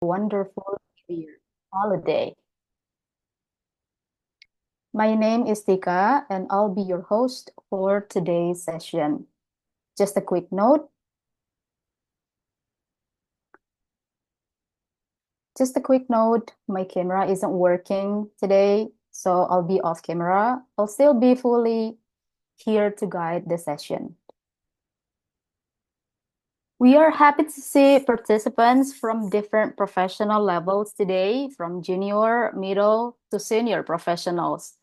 Wonderful New Year holiday. My name is Tika, and I'll be your host for today's session. Just a quick note. My camera isn't working today, so I'll be off camera. I'll still be fully here to guide the session. We are happy to see participants from different professional levels today, from junior, middle, to senior professionals.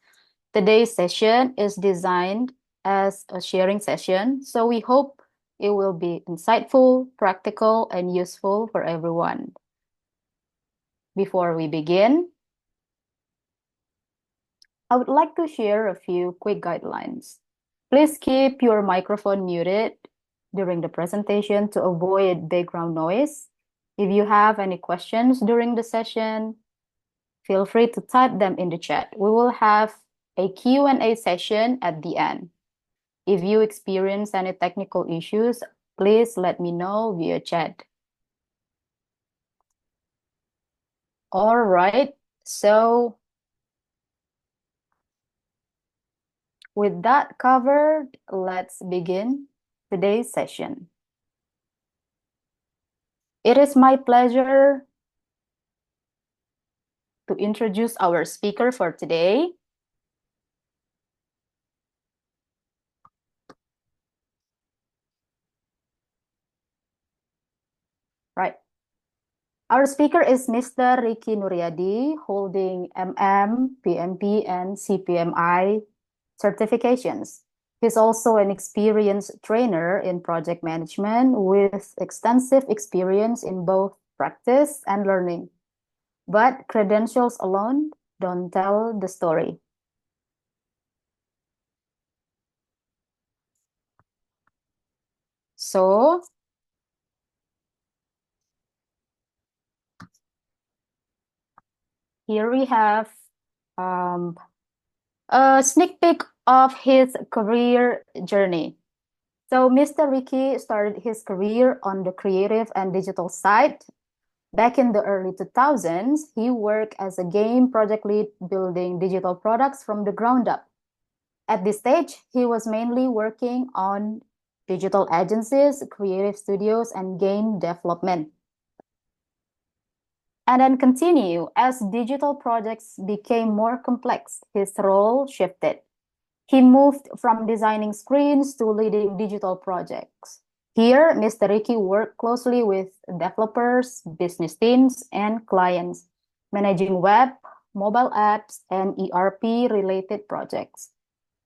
Today's session is designed as a sharing session, so we hope it will be insightful, practical, and useful for everyone. Before we begin, I would like to share a few quick guidelines. Please keep your microphone muted during the presentation to avoid background noise. If you have any questions during the session, feel free to type them in the chat. We will have a Q&A session at the end. If you experience any technical issues, please let me know via chat. All right, so with that covered, let's begin today's session. It is my pleasure to introduce our speaker for today. Right. Our speaker is Mr. Ricky Nuryadi, holding PMP, and CPMI certifications. He's also an experienced trainer in project management with extensive experience in both practice and learning. But credentials alone don't tell the story. So, here we have a sneak peek of his career journey. So Mr. Ricky started his career on the creative and digital side. Back in the early 2000s, he worked as a game project lead building digital products from the ground up. At this stage, he was mainly working on digital agencies, creative studios, and game development. And then continue, as digital projects became more complex, his role shifted. He moved from designing screens to leading digital projects. Here, Mr. Ricky worked closely with developers, business teams, and clients, managing web, mobile apps, and ERP-related projects.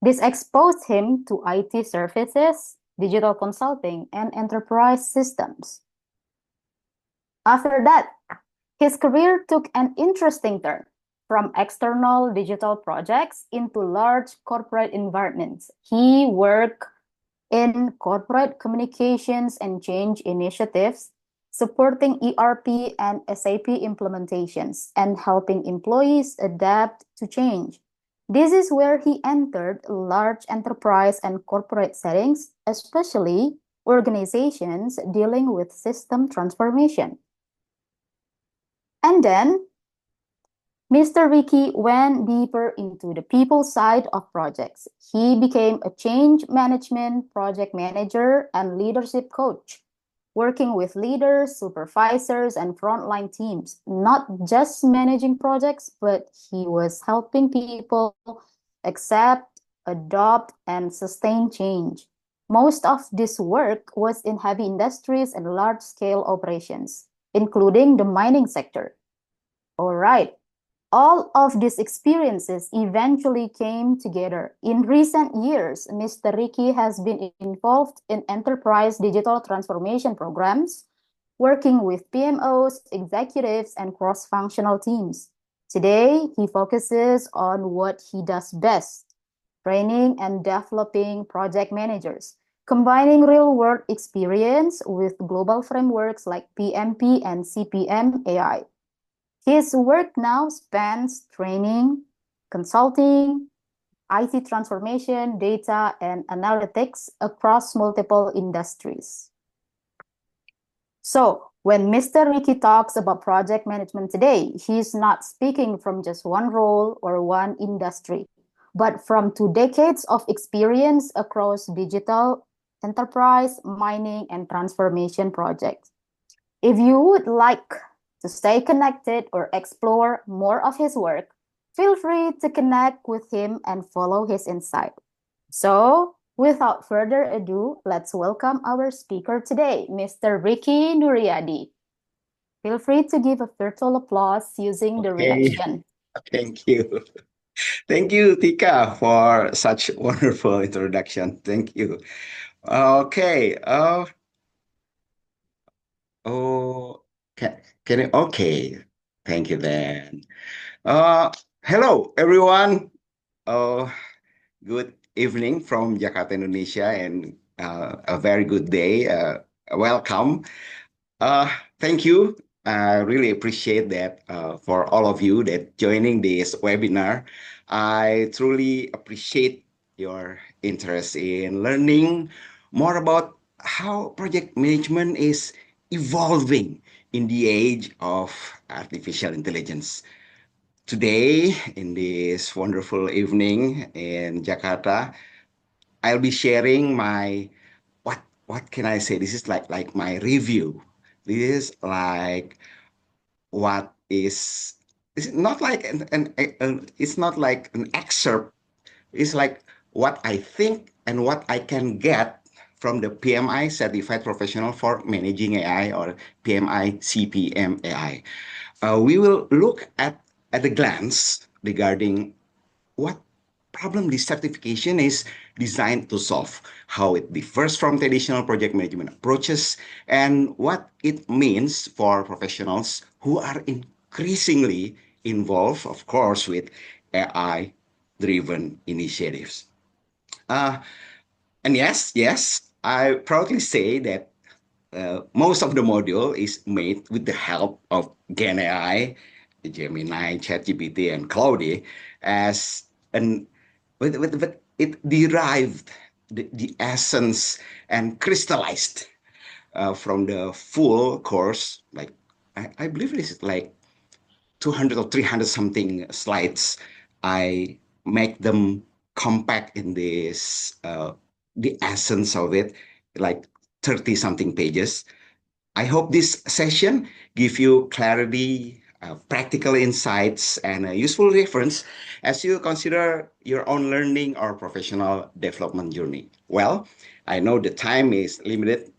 This exposed him to IT services, digital consulting, and enterprise systems. After that, his career took an interesting turn from external digital projects into large corporate environments. He worked in corporate communications and change initiatives, supporting ERP and SAP implementations, and helping employees adapt to change. This is where he entered large enterprise and corporate settings, especially organizations dealing with system transformation. And then Mr. Ricky went deeper into the people side of projects. He became a change management project manager and leadership coach, working with leaders, supervisors, and frontline teams, not just managing projects, but he was helping people accept, adopt, and sustain change. Most of this work was in heavy industries and large-scale operations, including the mining sector. All right. All of these experiences eventually came together. In recent years, Mr. Ricky has been involved in enterprise digital transformation programs, working with PMOs, executives, and cross-functional teams. Today, he focuses on what he does best, training and developing project managers, combining real-world experience with global frameworks like PMP and CPMAI. His work now spans training, consulting, IT transformation, data, and analytics across multiple industries. So, when Mr. Ricky talks about project management today, he's not speaking from just one role or one industry, but from 2 decades of experience across digital, enterprise, mining, and transformation projects. If you would like to stay connected or explore more of his work, feel free to connect with him and follow his insight. So, without further ado, let's welcome our speaker today, Mr. Ricky Nuriadi. Feel free to give a virtual applause using the Okay, reaction. thank you. Thank you, Tika, for such wonderful introduction. Thank you. Okay. Oh, can you? Okay. Thank you, then. Uh, Hello, everyone. Uh, Good evening from Jakarta, Indonesia, and a very good day. Welcome. Uh, Thank you. I really appreciate that for all of you that joining this webinar. I truly appreciate your interest in learning more about how project management is evolving in the age of artificial intelligence. Today, in this wonderful evening in Jakarta, I'll be sharing my what can I say? This is like my review. This is like what is it's not like it's not like an excerpt. It's like what I think and what I can get from the PMI Certified Professional for Managing AI, or PMI-CPMAI. We will look at a glance regarding what problem this certification is designed to solve, how it differs from traditional project management approaches, and what it means for professionals who are increasingly involved, of course, with AI driven initiatives. Uh, and yes, I proudly say that most of the module is made with the help of Gen AI, Gemini, ChatGPT, and Claude as an but it derived the essence and crystallized from the full course. Like I believe it is like 200 or 300 something slides. I make them compact in this the essence of it, like 30 something pages. I hope this session give you clarity, practical insights, and a useful reference as you consider your own learning or professional development journey. Well, I know the time is limited.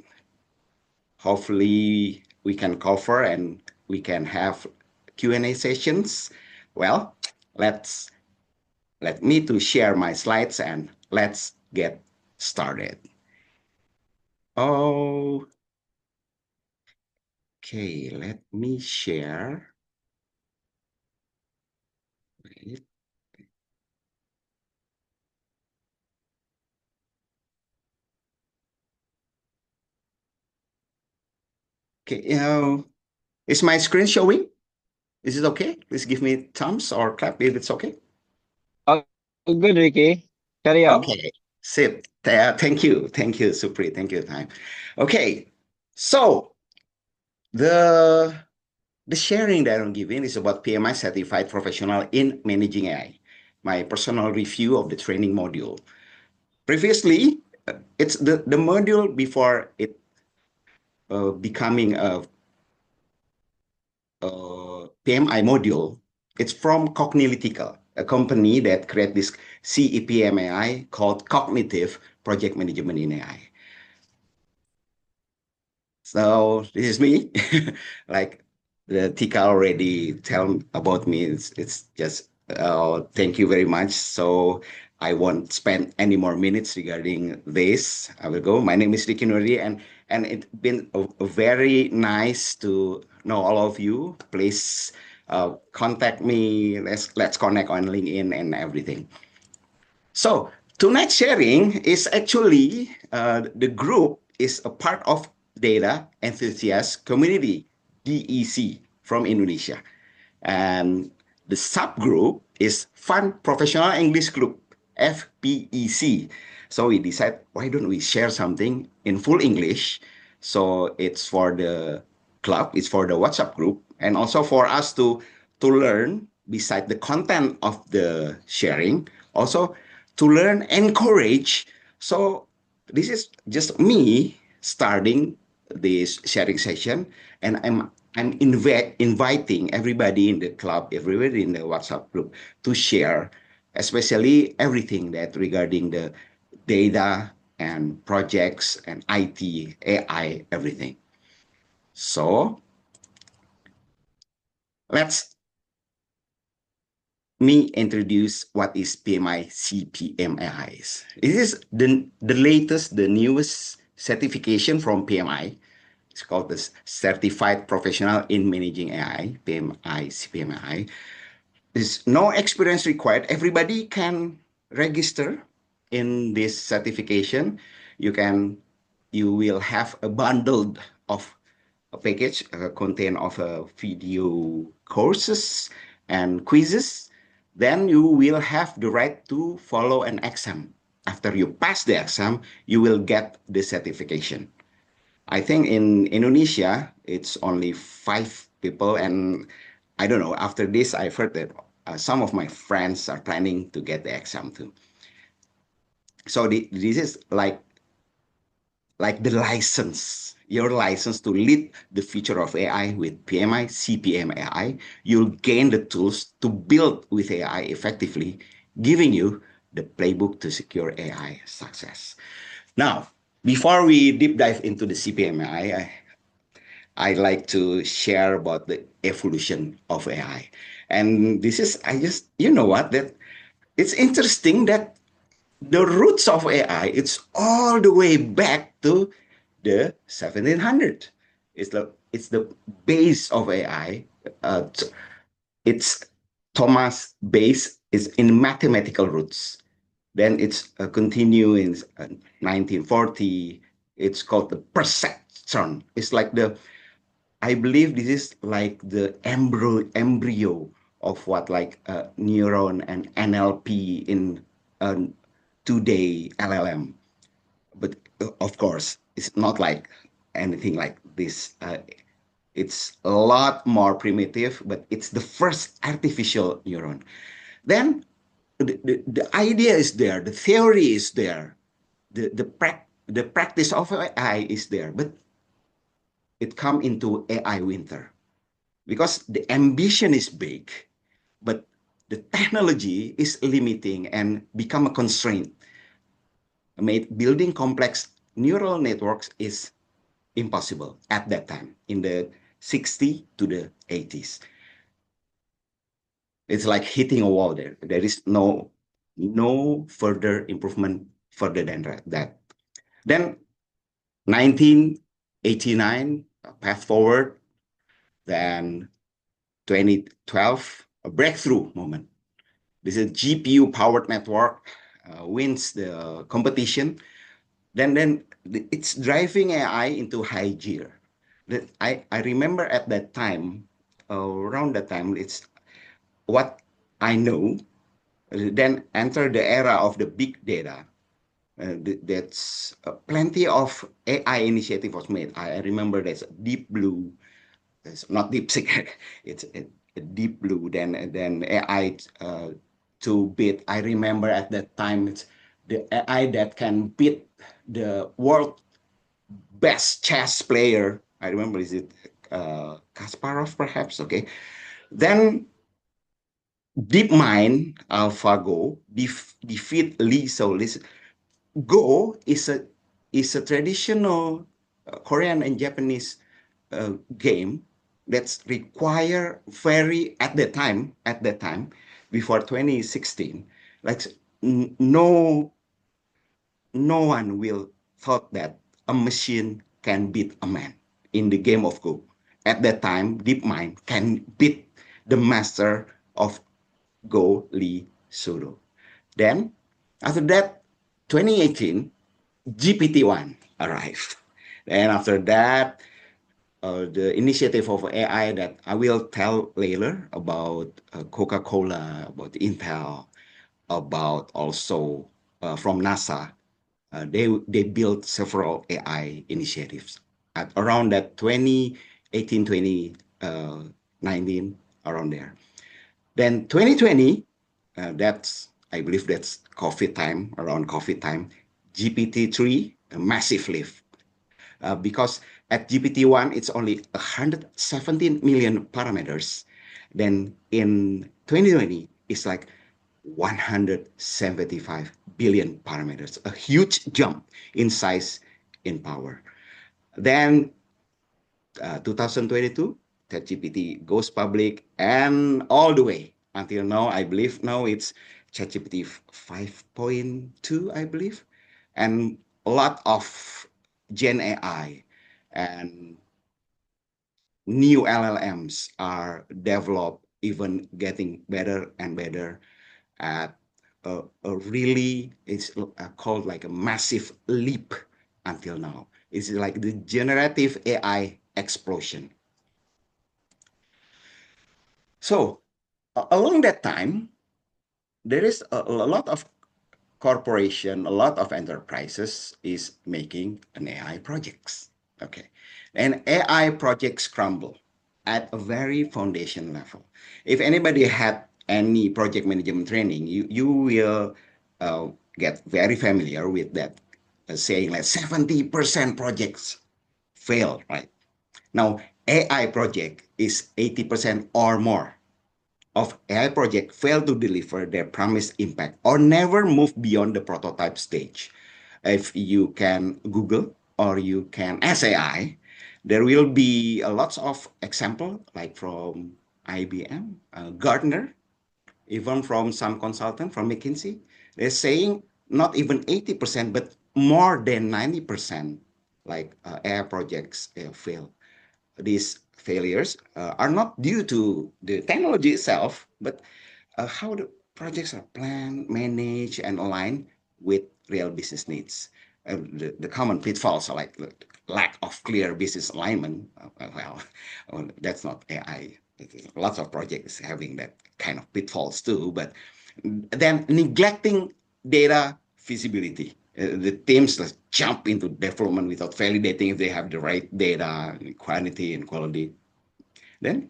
Hopefully, we can cover and we can have Q&A sessions. Well, let's let me to share my slides and let's get started. Okay, let me share. Okay, is my screen showing? Is it okay? Please give me thumbs or clap if it's okay. Oh, good, Ricky. Carry on. Okay, sip. Thank you, Supri. Thank you, time. Okay, so the the sharing that I'm giving is about PMI certified professional in managing AI. My personal review of the training module. Previously, it's the module before it becoming a PMI module. It's from Cognilytical, a company that create this CEPMAI called Cognitive Project Management in AI. So this is me. Like the Tika already tell about me. It's just thank you very much. So I won't spend any more minutes regarding this. I will go. My name is Ricky Nuri, and it's been a very nice to know all of you. Please contact me. Let's connect on LinkedIn and everything. So tonight sharing is actually the group is a part of Data Enthusiast Community, DEC, from Indonesia. And the subgroup is Fun Professional English Group, FPEC. So we decided, why don't we share something in full English So it's for the club, it's for the WhatsApp group, and also for us to learn beside the content of the sharing, also to learn, encourage. So this is just me starting this sharing session, and I'm inviting everybody in the club, everybody in the WhatsApp group to share, especially everything that regarding the data and projects and IT, AI, everything. So let's me introduce what is PMI-CPMAI. This is the latest, the newest certification from PMI. It's called the Certified Professional in Managing AI, PMI-CPMAI. There's no experience required. Everybody can register in this certification. You will have a bundle of a package contain of video courses and quizzes. Then you will have the right to follow an exam. After you pass the exam, you will get the certification. I think in Indonesia, it's only 5 people. And I don't know, after this, I've heard that some of my friends are planning to get the exam too. So this is like the license, your license to lead the future of AI with PMI, CPMAI. You'll gain the tools to build with AI effectively, giving you the playbook to secure AI success. Now, before we deep dive into the CPMAI, I like to share about the evolution of AI. And this is, I just, you know what, that it's interesting that the roots of AI, it's all the way back to the 1700. It's the base of AI. It's Thomas base is in mathematical roots. Then it's continue in 1940. It's called the perceptron. It's like the I believe this is like the embryo of what like neuron and NLP in today LLM. But of course, it's not like anything like this. It's a lot more primitive, but it's the first artificial neuron. Then the idea is there, the theory is there, the practice of AI is there, but it come into AI winter because the ambition is big, but the technology is limiting and become a constraint. Building complex neural networks is impossible at that time in the 60s to the 80s. It's like hitting a wall there. There is no further improvement further than that. Then 1989, path forward, then 2012, a breakthrough moment. This is GPU powered network wins the competition. Then it's driving AI into high gear. I remember at that time, around that time, it's what I know. Then enter the era of the big data. That's plenty of AI initiative was made. I remember there's Deep Blue. It's not DeepSeek. It's a Deep Blue. Then AI 2-bit. I remember at that time it's the AI that can beat the world best chess player. I remember, is it Kasparov perhaps? Okay. Then DeepMind AlphaGo defeat Lee Sol. Go is a traditional Korean and Japanese game that's require very at that time before 2016, like no one will thought that a machine can beat a man in the game of Go. At that time, DeepMind can beat the master of Go, Lee Soro. Then, after that, 2018, GPT-1 arrived. And after that, the initiative of AI that I will tell later about Coca-Cola, about Intel, about also from NASA. They built several AI initiatives. at around that 2018, 2019, around there. Then 2020, I believe that's COVID time, around COVID time, GPT-3, a massive lift. Because at GPT-1, it's only 117 million parameters. Then in 2020, it's like 175 billion parameters, a huge jump in size, in power. Then 2022, ChatGPT goes public, and all the way until now, I believe now it's ChatGPT 5.2, I believe, and a lot of Gen AI and new LLMs are developed, even getting better and better at a really, it's called like a massive leap until now. It's like the generative AI explosion. So along that time, there is a lot of corporation, a lot of enterprises is making an AI projects. Okay, and AI projects crumble at a very foundation level. If anybody had any project management training, you will get very familiar with that saying like 70% projects fail, right? Now, AI project is 80% or more of AI project fail to deliver their promised impact or never move beyond the prototype stage. If you can Google or you can ask AI, there will be a lots of example like from IBM, Gartner, even from some consultant from McKinsey. They're saying not even 80%, but more than 90% like AI projects fail. These failures are not due to the technology itself, but how the projects are planned, managed, and aligned with real business needs. The common pitfalls are like lack of clear business alignment. That's not AI. Lots of projects having that kind of pitfalls too, but then neglecting data feasibility. The teams just jump into development without validating if they have the right data, quantity, and quality. Then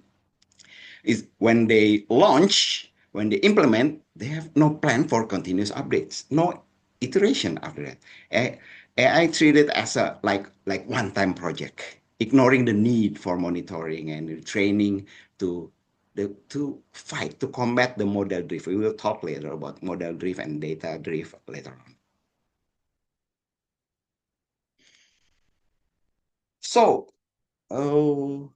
is when they launch, when they implement, they have no plan for continuous updates, no iteration after that. AI treated as a like one-time project, ignoring the need for monitoring and training to fight to combat the model drift. We will talk later about model drift and data drift later on. So, uh,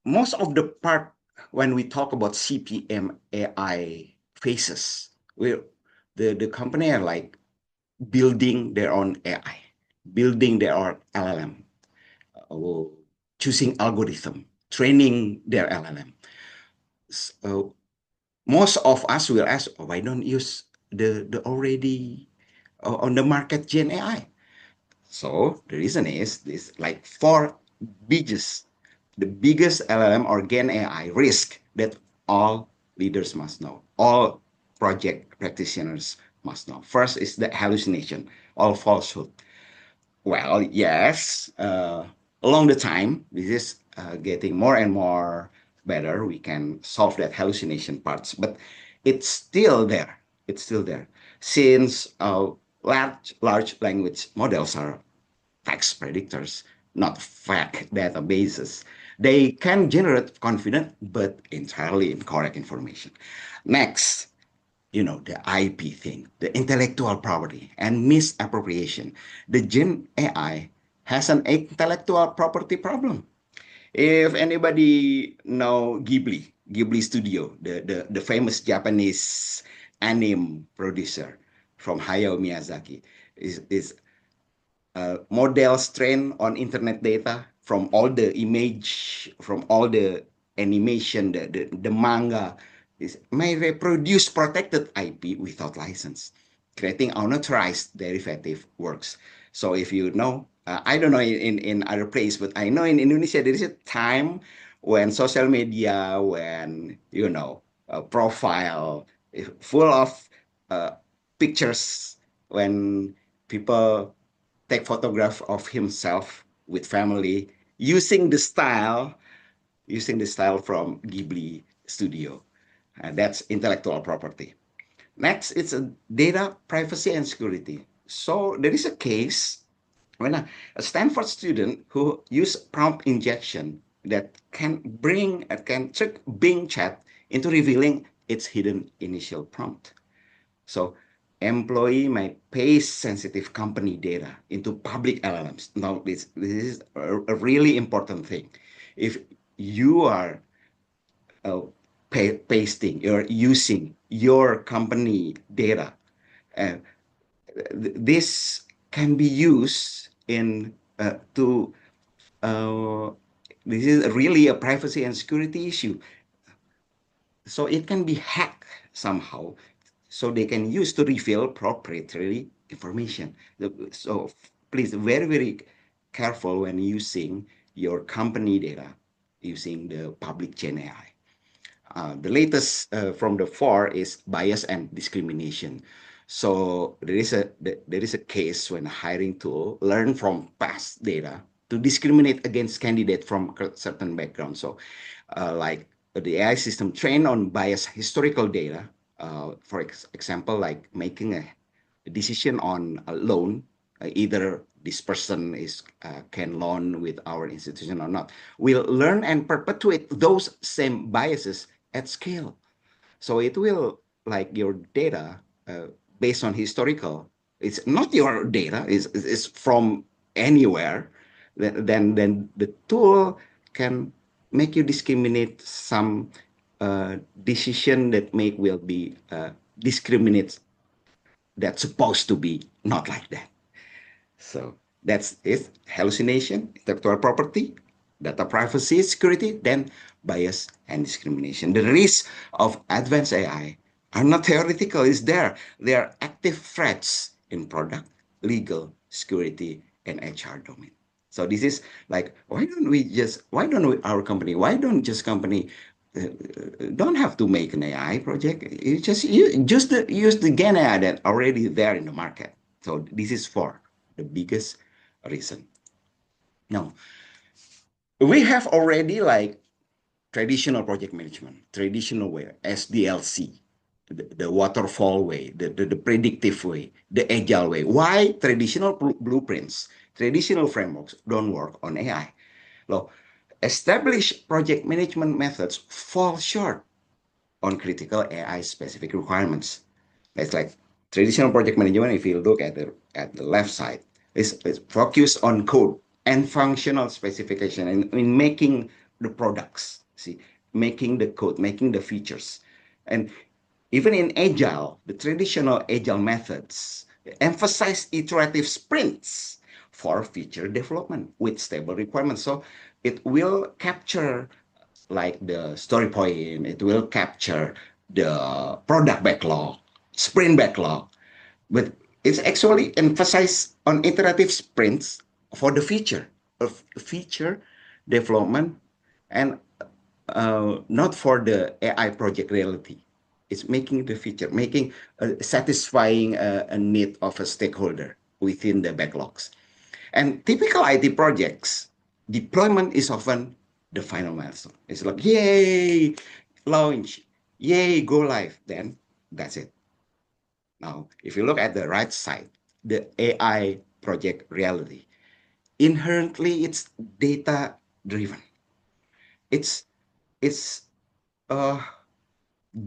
most of the part when we talk about CPM AI phases, the company are like building their own AI, building their own LLM, uh, choosing algorithm, training their LLM. So most of us will ask, oh, why don't use the already on the market Gen AI? So the reason is this like four biggest, the biggest LLM or Gen AI risk that all leaders must know, all project practitioners must know. First is the hallucination, all falsehood. Well, yes, along the time, this is getting more and more better. We can solve that hallucination parts, but it's still there. It's still there. Since large language models are text predictors, not fact databases. They can generate confident but entirely incorrect information. Next, the IP thing, the intellectual property and misappropriation. The Gen AI has an intellectual property problem. If anybody know Ghibli Studio, the famous Japanese anime producer from Hayao Miyazaki, is models trained on internet data from all the image, from all the animation, the manga, may reproduce protected IP without license, creating unauthorized derivative works. So if you know, I don't know in other place, but I know in Indonesia there is a time when social media, when profile full of uh, pictures, when people take photograph of himself with family, using the style from Ghibli Studio. That's intellectual property. Next, it's a data privacy and security. So there is a case when a Stanford student who used prompt injection that can trick Bing chat into revealing its hidden initial prompt. So employee may paste sensitive company data into public LLMs. Now, this is a really important thing. If you are uh, pasting or using your company data, uh, this can be used in to this is really a privacy and security issue. So it can be hacked somehow, so they can use to reveal proprietary information. So please, very, very careful when using your company data using the public Gen AI. The latest from the four is bias and discrimination. So there is a case when a hiring tool learn from past data to discriminate against candidate from certain background. So like the AI system trained on biased historical data, for example, like making a decision on a loan, either this person is can loan with our institution or not, will learn and perpetuate those same biases at scale. So it will, like your data based on historical, it's not your data, it's from anywhere, then the tool can make you discriminate some decision that make will be discriminate that's supposed to be not like that. So that's it. Hallucination, intellectual property, data privacy, security, then bias and discrimination. The risks of advanced AI are not theoretical, it's there. They are active threats in product, legal, security, and HR domain. So this is like, why don't we, our company, why don't just company uh, don't have to make an AI project. You just use the Gen AI that already there in the market. So this is for the biggest reason. Now, we have already like traditional project management, traditional way, SDLC, the waterfall way, the predictive way, the agile way. Why traditional blueprints, traditional frameworks don't work on AI? Well, established project management methods fall short on critical AI specific requirements. It's like traditional project management, if you look at the left side, is focused on code and functional specification and in making the products, see, making the code, making the features. And even in agile, the traditional agile methods emphasize iterative sprints for feature development with stable requirements. So it will capture like the story point, it will capture the product backlog, sprint backlog, but it's actually emphasized on iterative sprints for the feature of feature development and not for the AI project reality. It's making the feature, making satisfying a need of a stakeholder within the backlogs. And typical IT projects, deployment is often the final milestone. It's like, yay, launch, yay, go live. Then that's it. Now, if you look at the right side, the AI project reality, inherently it's data driven. It's it's a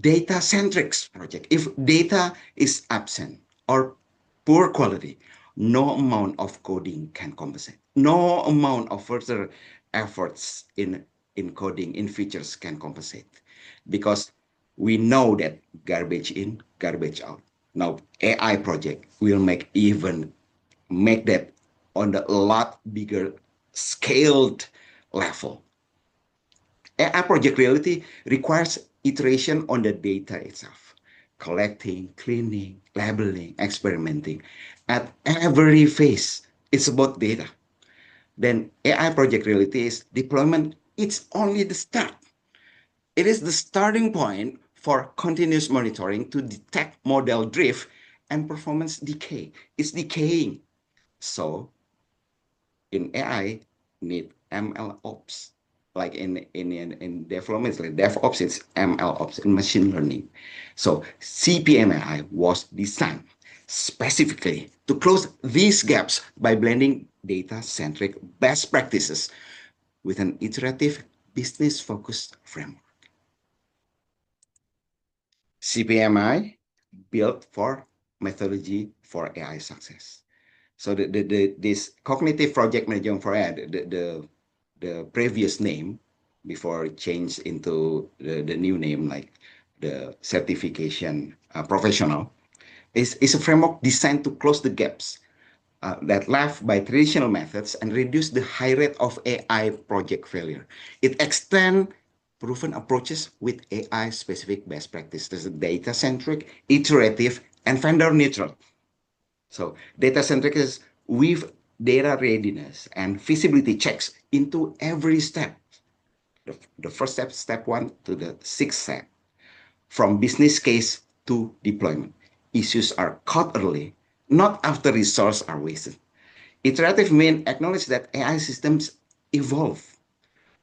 data-centric project. If data is absent or poor quality, no amount of coding can compensate. No amount of further efforts in coding, in features can compensate. Because we know that garbage in, garbage out. Now, AI project will make that on a lot bigger scaled level. AI project reality requires iteration on the data itself, collecting, cleaning, labeling, experimenting. At every phase, it's about data. Then AI project reality is deployment. It's only the start. It is the starting point for continuous monitoring to detect model drift and performance decay. It's decaying. So in AI, need ML ops. Like in development, it's like DevOps, it's ML ops in machine learning. So CPMAI was designed specifically to close these gaps by blending data-centric best practices with an iterative business-focused framework. CPMI built for methodology for AI success. So this cognitive project management for AI, the previous name before it changed into the new name like the certification professional is a framework designed to close the gaps that left by traditional methods and reduce the high rate of AI project failure. It extends proven approaches with AI-specific best practices, data-centric, iterative, and vendor-neutral. So data-centric is with data readiness and feasibility checks into every step. The first step, step 1 to the sixth step, from business case to deployment. Issues are caught early, not after resources are wasted. Iterative means acknowledge that AI systems evolve.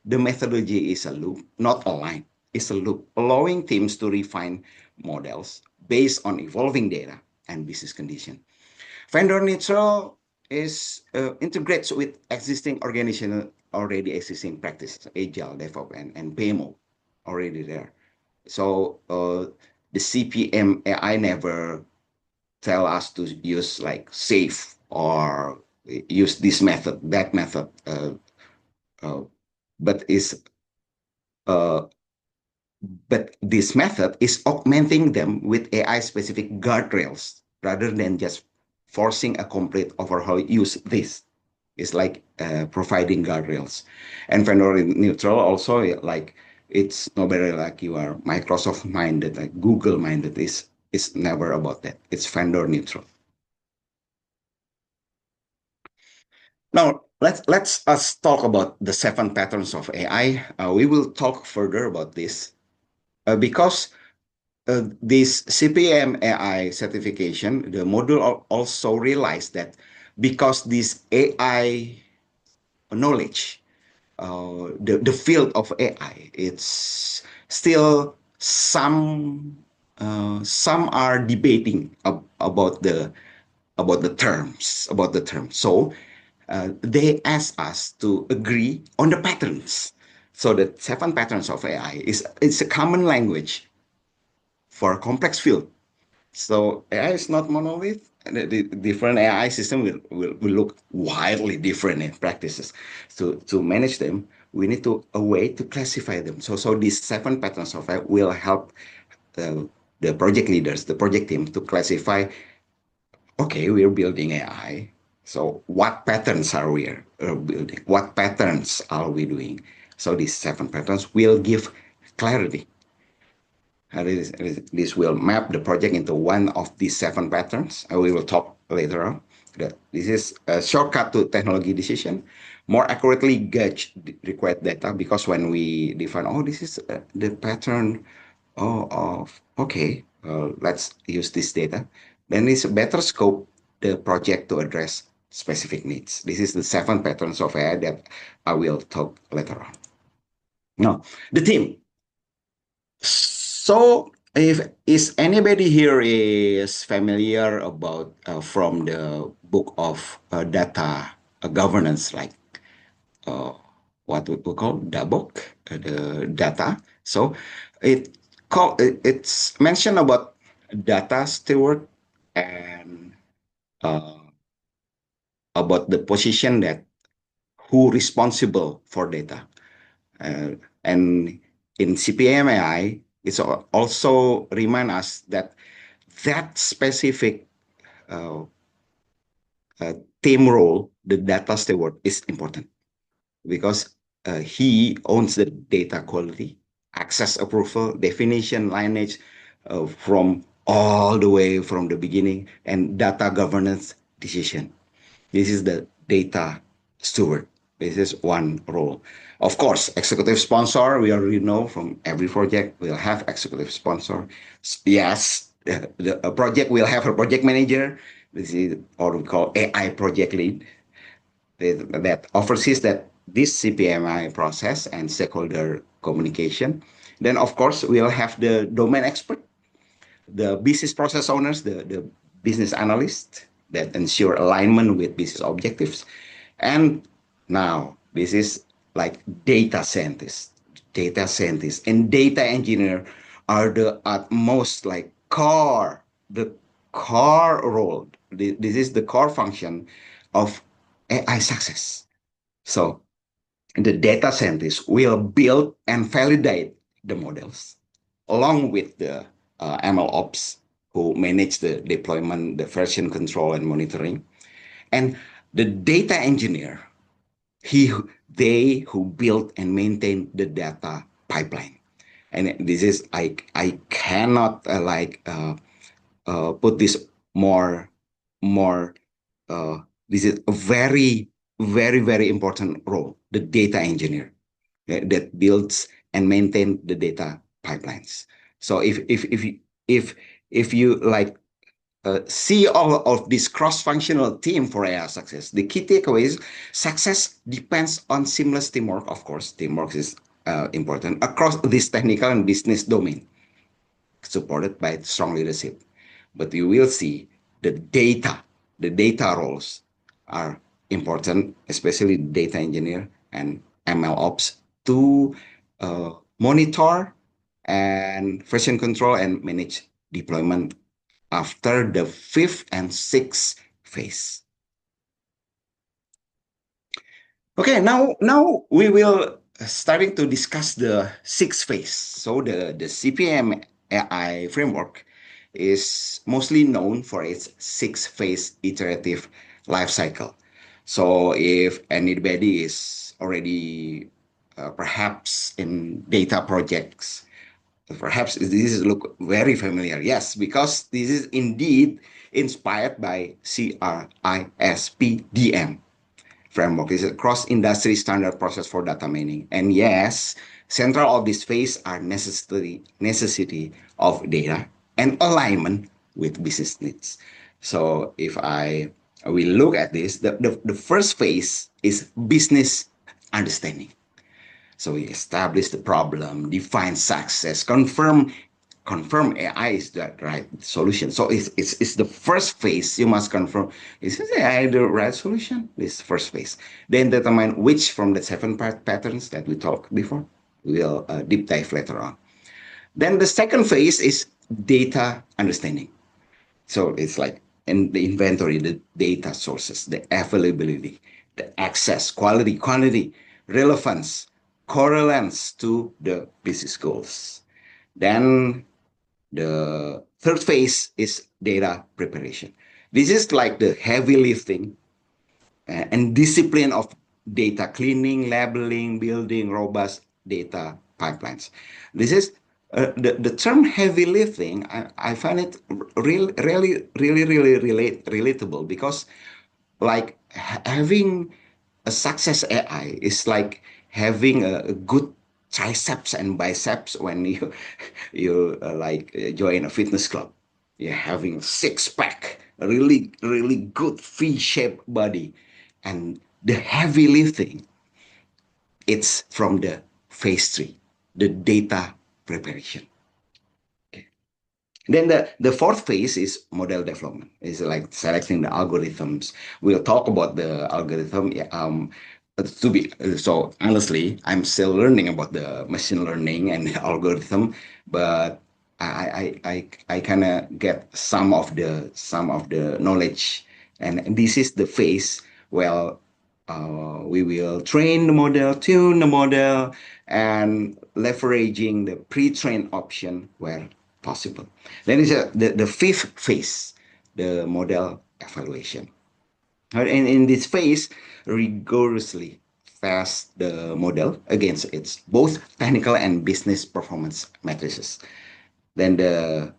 The methodology is a loop, not a line. It's a loop, allowing teams to refine models based on evolving data and business condition. Vendor neutral is integrates with existing organizational already existing practices, agile, DevOps, and PMO already there. So the CPM AI never tell us to use like safe or use this method, that method, uh, but is uh, but this method is augmenting them with AI specific guardrails rather than just forcing a complete overhaul. Use this. It's like providing guardrails, and vendor neutral also like it's nobody like you are Microsoft minded, like Google minded. Is never about that. It's vendor neutral. Now let's us talk about the 7 patterns of AI. We will talk further about this because this CPM AI certification, the module also realized that because this AI knowledge, the field of AI, it's still some are debating about the terms. So they ask us to agree on the patterns. So the 7 patterns of AI is it's a common language for a complex field. So AI is not monolith. The different AI system will look wildly different in practices. To manage them, we need to a way to classify them. So these 7 patterns of AI will help the project leaders, the project team to classify. Okay, we're building AI. So what patterns are we building? What patterns are we doing? So these 7 patterns will give clarity. This will map the project into one of these 7 patterns. We will talk later on. This is a shortcut to technology decision, more accurately gauge the required data, because when we define, oh, this is the pattern of, okay, let's use this data, then it's a better scope the project to address specific needs. This is the 7 patterns of AI that I will talk later on. Now, the team. So, if is anybody here is familiar about from the book of data governance, like uh, what we call the book, the data. So, it's mentioned about data steward and uh, about the position that who responsible for data. And in CPMAI, it's also remind us that that specific uh, team role, the data steward, is important because he owns the data quality, access approval, definition, lineage from all the way from the beginning, and data governance decision. This is the data steward. This is one role. Of course, executive sponsor, we already know from every project, we'll have executive sponsor. Yes, a project will have a project manager. This is what we call AI project lead that oversees that this CPMI process and stakeholder communication. Then, of course, we'll have the domain expert, the business process owners, the business analysts that ensure alignment with business objectives. And now this is like data scientists and data engineer are the utmost like the core role. This is the core function of AI success. So the data scientists will build and validate the models along with the ML ops who manage the deployment, the version control and monitoring. And the data engineer, he they who build and maintain the data pipeline. And this is I cannot put this more this is a very important role, the data engineer that builds and maintain the data pipelines. So if you like see all of this cross-functional team for AI success, the key takeaway is success depends on seamless teamwork. Of course, teamwork is important across this technical and business domain, supported by strong leadership. But you will see the data roles are important, especially data engineer and ML ops to monitor and version control and manage deployment after the fifth and sixth phase. Okay, now we will starting to discuss the sixth phase. So the CPM AI framework is mostly known for its six-phase iterative life cycle. So if anybody is already perhaps in data projects, perhaps this is look very familiar. Yes, because this is indeed inspired by CRISPDM framework. It's a cross-industry standard process for data mining. And yes, central of this phase are necessity of data and alignment with business needs. So if we look at this, the first phase is business understanding. So we establish the problem, define success, confirm AI is the right solution. So it's the first phase you must confirm. Is AI the right solution? This first phase. Then determine which from the seven patterns that we talked before. We'll deep dive later on. Then the second phase is data understanding. So it's like in the inventory, the data sources, the availability, the access, quality, quantity, relevance, correlance to the business goals. Then the third phase is data preparation. This is like the heavy lifting and discipline of data cleaning, labeling, building robust data pipelines. This is the term heavy lifting. I find it really relatable because like having a success AI is like having a good triceps and biceps when you join a fitness club. You're having six pack, a really good V-shaped body, and the heavy lifting. It's from the phase three, the data preparation. Then the fourth phase is model development. It's like selecting the algorithms. We'll talk about the algorithm. To be so honestly, I'm still learning about the machine learning and the algorithm, but I kind of get some of the knowledge, and this is the phase where we will train the model, tune the model, and leveraging the pre-trained option where possible. Then is the fifth phase, the model evaluation. And in this phase, rigorously test the model against its both technical and business performance matrices. Then the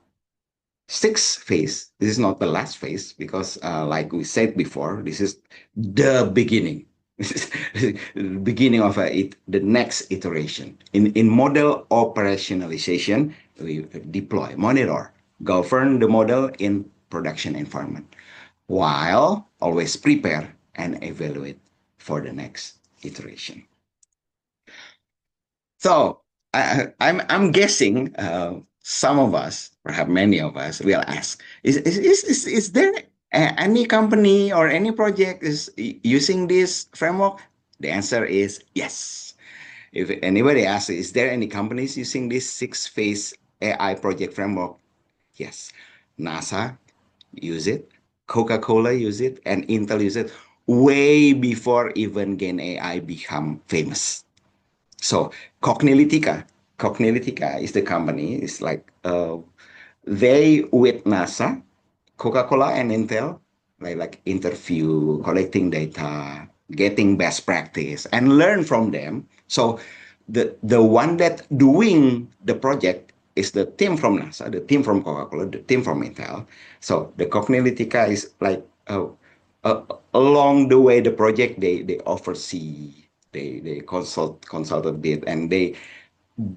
sixth phase, this is not the last phase because like we said before, this is the beginning. This is the beginning of the next iteration. In model operationalization, we deploy, monitor, govern the model in production environment while always prepare and evaluate for the next iteration. So I'm guessing some of us, perhaps many of us, will ask: Is there any company or any project is using this framework? The answer is yes. If anybody asks, is there any companies using this six-phase AI project framework? Yes. NASA use it, Coca-Cola use it, and Intel use it way before even Gen AI become famous. So Cognilytica is the company. It's like they with NASA, Coca-Cola, and Intel, like interview, collecting data, getting best practice, and learn from them. So the one that doing the project is the team from NASA, the team from Coca-Cola, the team from Intel. So the Cognilytica is like uh, along the way the project they oversee, they consult a bit, and they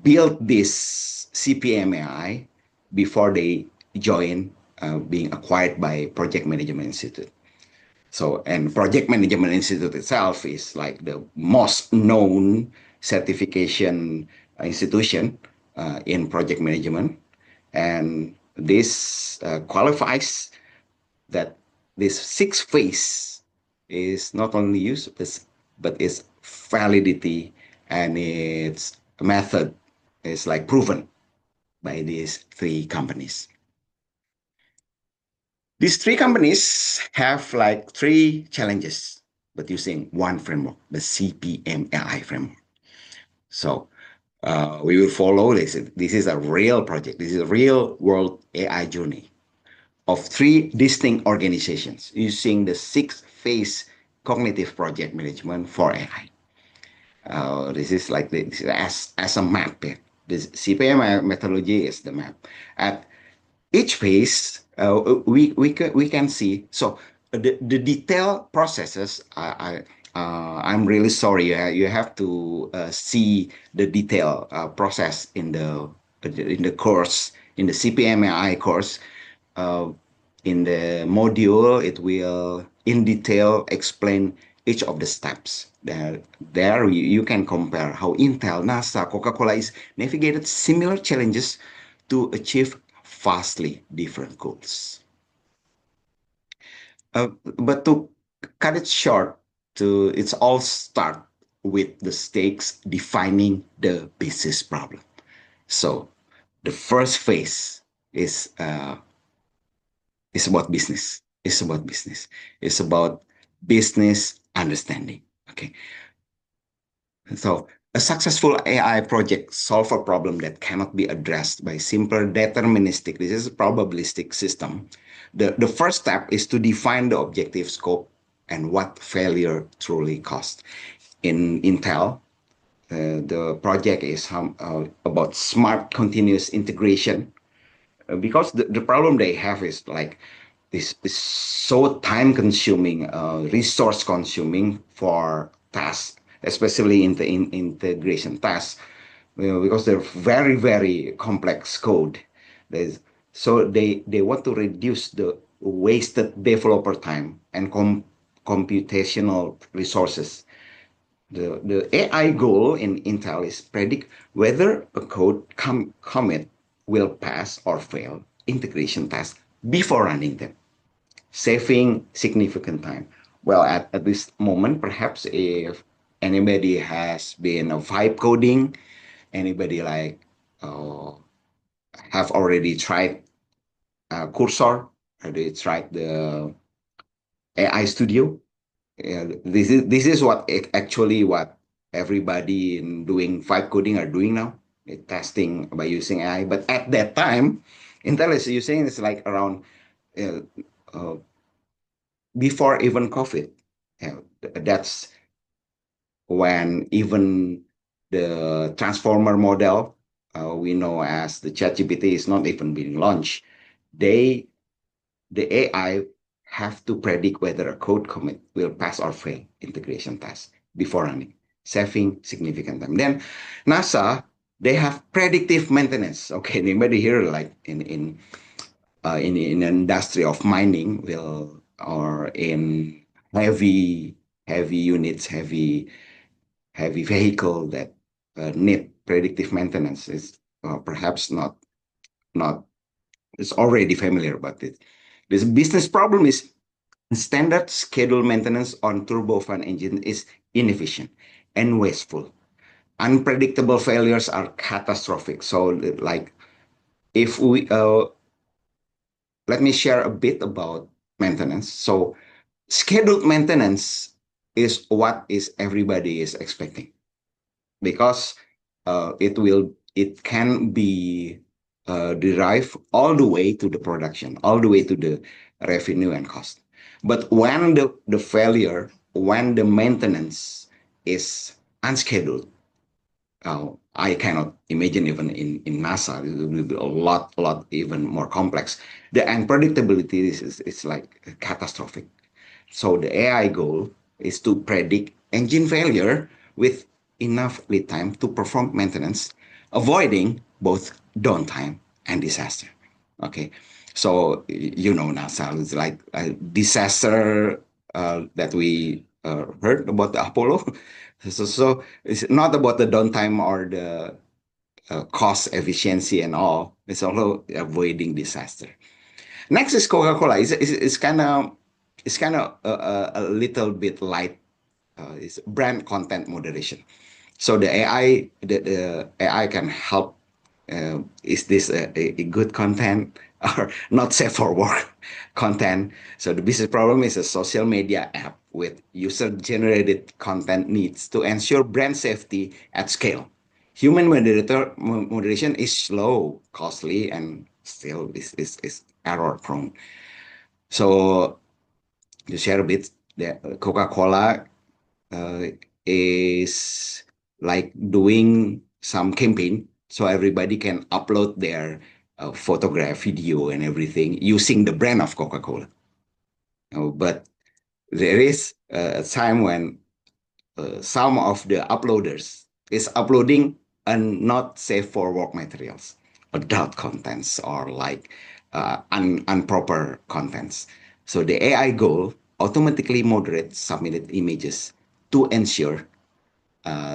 built this CPMAI before they join being acquired by Project Management Institute. So, and Project Management Institute itself is like the most known certification institution in project management. And this qualifies that this six phase is not only used, but its validity and its method is like proven by these three companies. These three companies have like three challenges, but using one framework, the CPMAI framework. So we will follow this. This is a real project. This is a real world AI journey of three distinct organizations using the six-phase cognitive project management for AI. This is like this as a map. Yeah. This CPM methodology is the map. At each phase, we can see. So the detailed processes. I'm really sorry. You have to see the detail process in the course, in the CPMAI course. Uh, in the module, it will in detail explain each of the steps. There you can compare how Intel, NASA, Coca-Cola is navigated similar challenges to achieve vastly different goals. But to cut it short, it's all start with the stakes defining the business problem. So the first phase is about business. It's about business. It's about business understanding. Okay. So a successful AI project solve a problem that cannot be addressed by simple deterministic, this is a probabilistic system. The first step is to define the objective scope and what failure truly costs. In Intel, the project is about smart continuous integration because the problem they have is like this is so time consuming, resource consuming for tasks, especially in the integration tasks, because they're very, very complex code. There's, so they want to reduce the wasted developer time and computational resources. The AI goal in Intel is predict whether a code commit will pass or fail integration tasks before running them, saving significant time. Well, at this moment, perhaps if anybody has been a vibe coding, anybody like uh, have already tried Cursor, already tried the AI Studio. This is what actually what everybody in doing vibe coding are doing now, testing by using AI. But at that time, Intel is using it's like around uh, uh, before even COVID. That's when even the transformer model we know as the ChatGPT is not even being launched. They the AI have to predict whether a code commit will pass or fail integration test before running, saving significant time. Then NASA, they have predictive maintenance. Okay, anybody here like in industry of mining will or in heavy units, heavy heavy vehicle that need predictive maintenance is perhaps not it's already familiar about it. This business problem is standard schedule maintenance on turbofan engine is inefficient and wasteful. Unpredictable failures are catastrophic. So, like, if we let me share a bit about maintenance. So, scheduled maintenance is what is everybody is expecting because it can be derived all the way to the production, all the way to the revenue and cost. But when the failure, when the maintenance is unscheduled, I cannot imagine even in NASA, it will be a lot even more complex. The unpredictability is like catastrophic. So the AI goal is to predict engine failure with enough lead time to perform maintenance, avoiding both downtime and disaster. Okay, so you know NASA is like a disaster that we heard about the Apollo. So it's not about the downtime or the cost efficiency and all. It's also avoiding disaster. Next is Coca-Cola. It's kind of a little bit light. It's brand content moderation. So the the AI can help. Is this a good content or not safe for work content? So the business problem is a social media app with user-generated content needs to ensure brand safety at scale. Human moderation is slow, costly, and still is error prone. So to share a bit, the Coca-Cola uh, is like doing some campaign so everybody can upload their photograph, video, and everything using the brand of Coca-Cola. But there is a time when some of the uploaders is uploading and not safe for work materials, adult contents or like improper contents. So the AI goal automatically moderates submitted images to ensure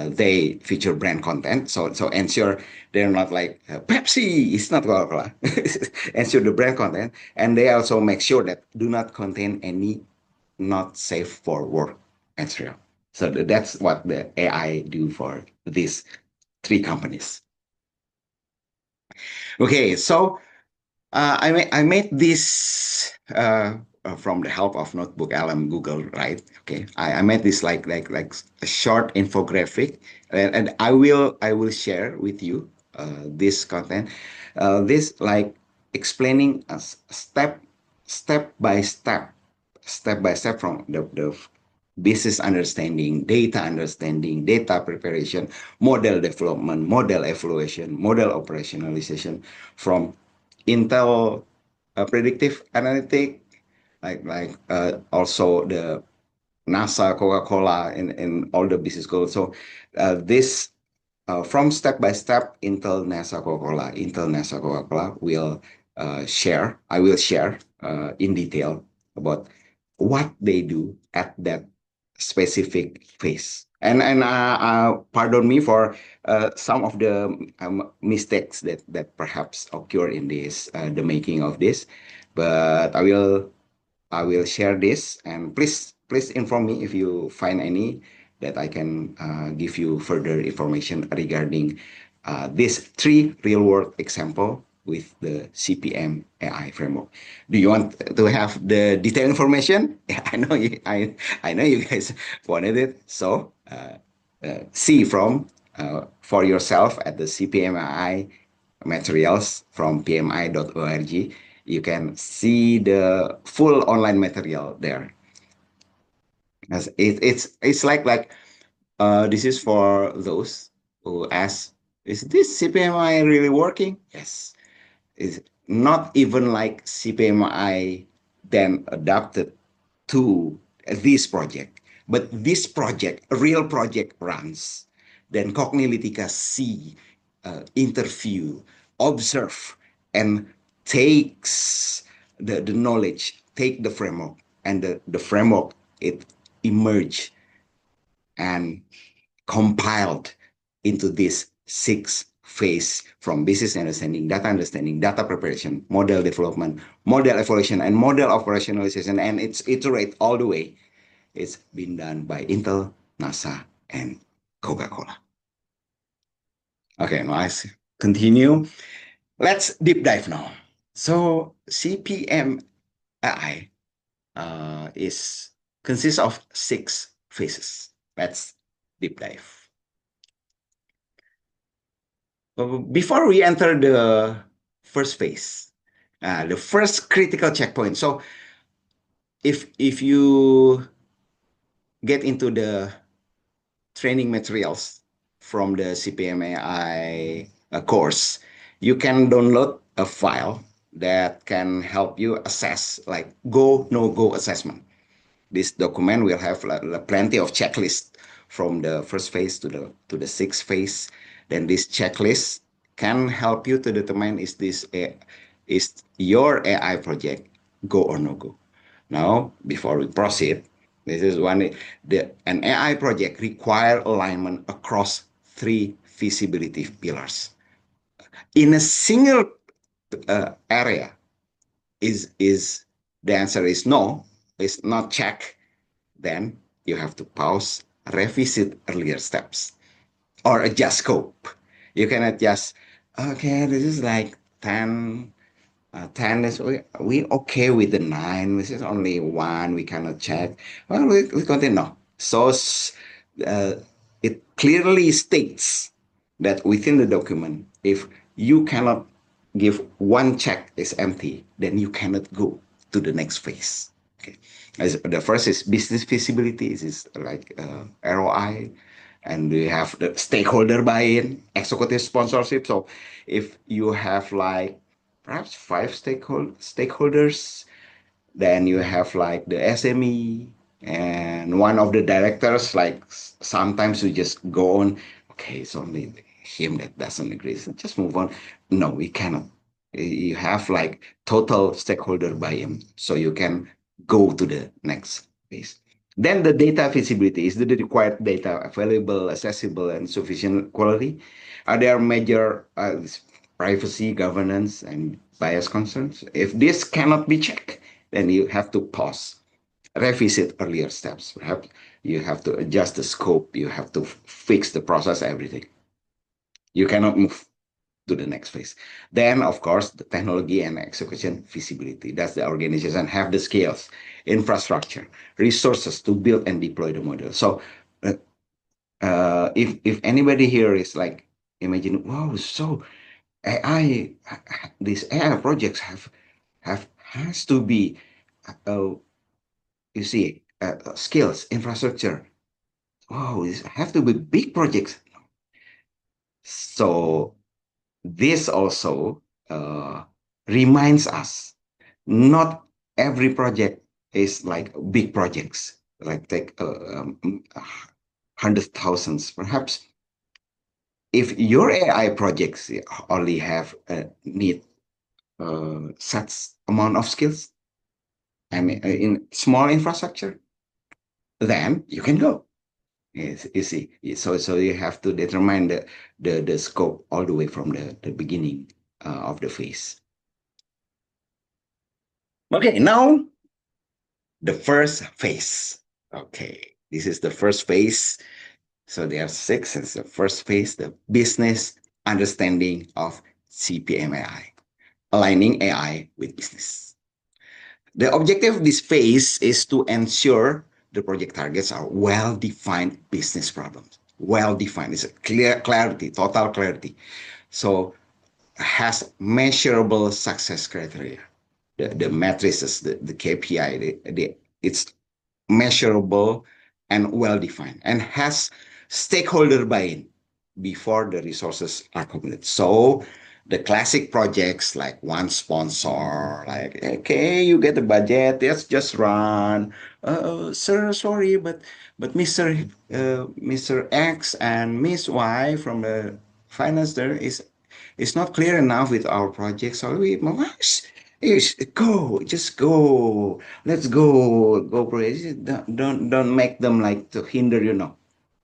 they feature brand content. So ensure they're not like Pepsi. It's not Coca-Cola. Ensure the brand content, and they also make sure that do not contain any not safe for work material. So that's what the AI do for these three companies. Okay, so I made this from the help of Notebook LM Google, right? Okay, I made this like a short infographic, and I will share with you this content. This like explaining a step by step from the business understanding, data preparation, model development, model evaluation, model operationalization from Intel predictive analytic, also the NASA, Coca-Cola, and all the business goals. So this from step by step, Intel, NASA, Coca-Cola will share. I will share in detail about what they do at that specific phase. And pardon me for some of the mistakes that perhaps occur in this the making of this, but I will share this, and please inform me if you find any that I can give you further information regarding these three real world example with the CPM AI framework. Do you want to have the detailed information? I know you guys wanted it. So see from for yourself at the CPMI materials from pmi.org. You can see the full online material there. As it's like this is for those who ask, is this CPMI really working? Yes. It's not even like CPMI then adapted to this project, but this project, a real project runs. Then Cognilytica see, interview, observe, and takes the knowledge, take the framework, and the framework it emerge and compiled into this 6 phase from business understanding, data preparation, model development, model evaluation, and model operationalization, and it's iterate all the way. It's been done by Intel, NASA, and Coca-Cola. Okay, now I continue. Let's deep dive now. So CPMAI is consists of 6 phases. Let's deep dive. Before we enter the first phase, the first critical checkpoint. So if you get into the training materials from the CPMAI course, you can download a file that can help you assess like go, no go assessment. This document will have plenty of checklists from the first phase to the 6th phase. Then this checklist can help you to determine is your AI project go or no go. Now, before we proceed, this is an AI project require alignment across 3 feasibility pillars. In a single area, is the answer is no, is not check, then you have to pause, revisit earlier steps, or adjust scope. You cannot just, okay, this is like 10 is we okay with the 9. This is only 1. We cannot check. Well, we continue. No. So it clearly states that within the document, if you cannot give one check is empty, then you cannot go to the next phase. Okay. As the first is business feasibility. This is like ROI, and we have the stakeholder buy-in, executive sponsorship. So if you have like perhaps 5 stakeholders, then you have like the SME and one of the directors. Like sometimes we just go on, okay, it's only him that doesn't agree, so just move on. No, we cannot. You have like total stakeholder buy-in, so you can go to the next phase. Then the data feasibility is the required data available, accessible, and sufficient quality. Are there major privacy, governance, and bias concerns? If this cannot be checked, then you have to pause, revisit earlier steps. Perhaps you have to adjust the scope, you have to fix the process, everything. You cannot move to the next phase. Then, of course, the technology and execution feasibility. That's the organization have the skills, infrastructure, resources to build and deploy the model. So, if anybody here is like, imagine, wow, so AI, these AI projects has to be, you see, skills, infrastructure. Wow, these have to be big projects. So this also reminds us not every project is like big projects, like take 100,000s. Perhaps if your AI projects only have need such amount of skills and in small infrastructure, then you can go. Yes, you see. So you have to determine the scope all the way from the beginning of the phase. Okay, now the first phase. Okay, this is the first phase. So there are 6. It's the first phase, the business understanding of CPMAI, aligning AI with business. The objective of this phase is to ensure the project targets are well-defined business problems. Well-defined. It's a clarity, total clarity. So has measurable success criteria. The matrices, the KPI, it's measurable and well-defined and has stakeholder buy-in before the resources are committed. So the classic projects like one sponsor, like, okay, you get the budget, let's just run. Sir, sorry, but Mr. X and Miss Y from the finance there is not clear enough with our project. So we must go, just go. Let's go, bro. Don't make them like to hinder, you know.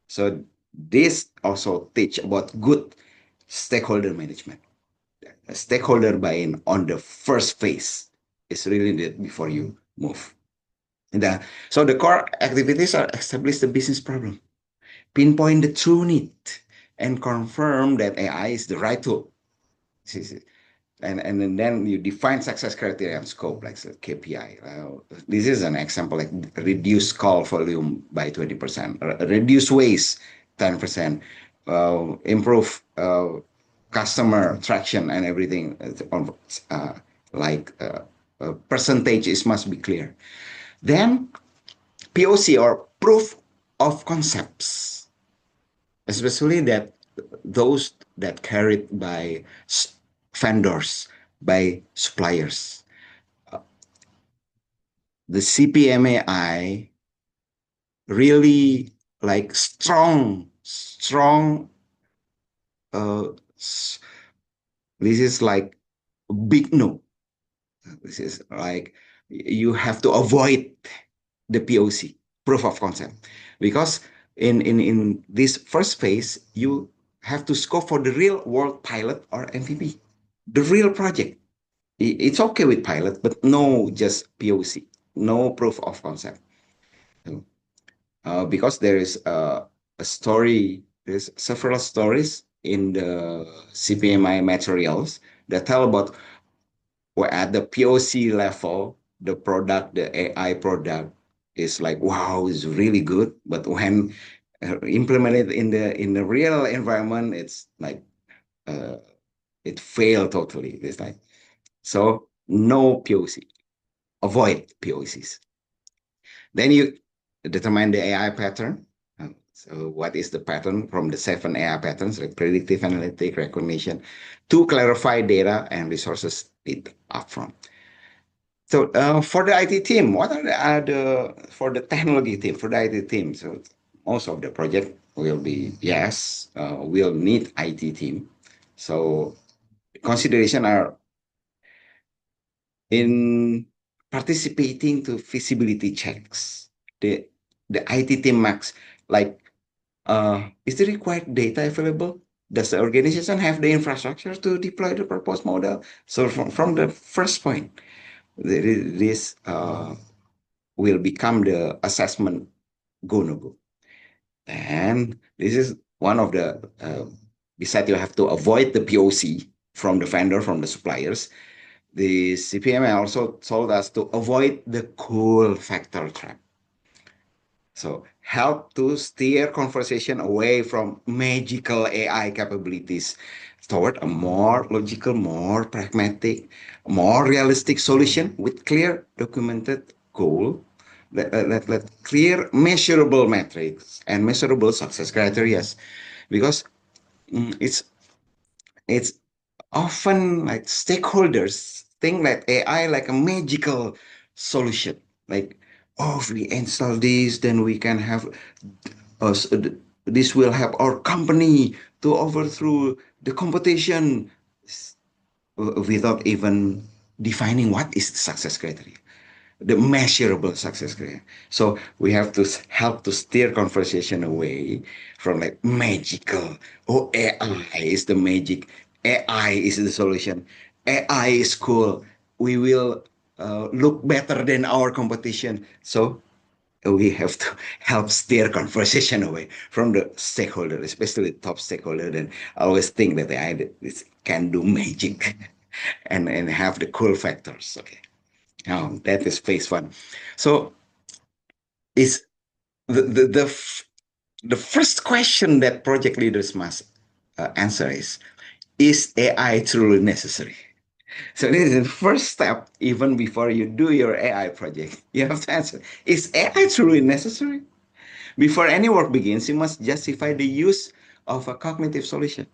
So This also teach about good stakeholder management. A stakeholder buy-in on the first phase is really needed before you move. So the core activities are establish the business problem, pinpoint the true need, and confirm that AI is the right tool. And then you define success criteria and scope, like KPI. This is an example, like reduce call volume by 20%, reduce waste 10%, improve customer traction and everything. Uh, like percentage is must be clear. Then POC, or proof of concepts, especially that those that carried by vendors, by suppliers. The CPMAI really like strong. Uh, this is like a big no. This is like you have to avoid the POC, proof of concept, because in this first phase you have to scope for the real world pilot or MVP, the real project. It's okay with pilot, but no just POC, no proof of concept. Because there is a story, there's several stories in the CPMI materials that tell about where at the POC level, the product, the AI product is like, wow, it's really good. But when implemented in the real environment, it's like uh, it failed totally. It's like, so no POC, avoid POCs. Then you determine the AI pattern. So what is the pattern from the 7 AI patterns, like predictive, analytic, recognition, to clarify data and resources need upfront. So for the IT team, what are for the technology team, for the IT team? So most of the project will be, yes, we'll need IT team. So consideration are in participating to feasibility checks. The the IT team max, like, is the required data available? Does the organization have the infrastructure to deploy the proposed model? So from the first point, this will become the assessment go no go. And this is one of the, besides you have to avoid the POC from the vendor, from the suppliers, the CPMI also told us to avoid the cool factor trap. So help to steer conversation away from magical AI capabilities toward a more logical, more pragmatic, more realistic solution with clear documented goal, clear measurable metrics and measurable success criteria. Because it's often like stakeholders think that AI like a magical solution. Like, oh, if we install this, then we can have us. This will help our company to overthrow the competition without even defining what is the success criteria, the measurable success criteria. So we have to help to steer conversation away from like magical. Oh, AI is the magic. AI is the solution. AI is cool. We will look better than our competition. So we have to help steer conversation away from the stakeholder, especially top stakeholder. Then always think that AI can do magic and have the cool factors. Okay. That is phase one. So is the first question that project leaders must answer is AI truly necessary? So this is the first step, even before you do your AI project. You have to answer, is AI truly necessary? Before any work begins, you must justify the use of a cognitive solution.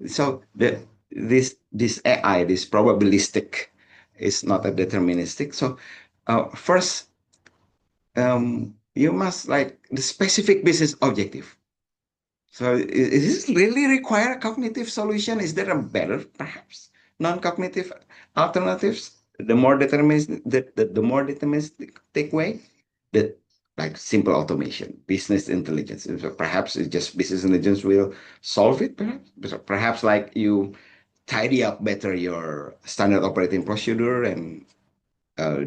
So this AI, this probabilistic, is not a deterministic. So first, you must like the specific business objective. So is this really require a cognitive solution? Is there a better, perhaps, non-cognitive alternatives? The more deterministic, the more deterministic way. The like simple automation, business intelligence. Perhaps it's just business intelligence will solve it. Perhaps like you tidy up better your standard operating procedure and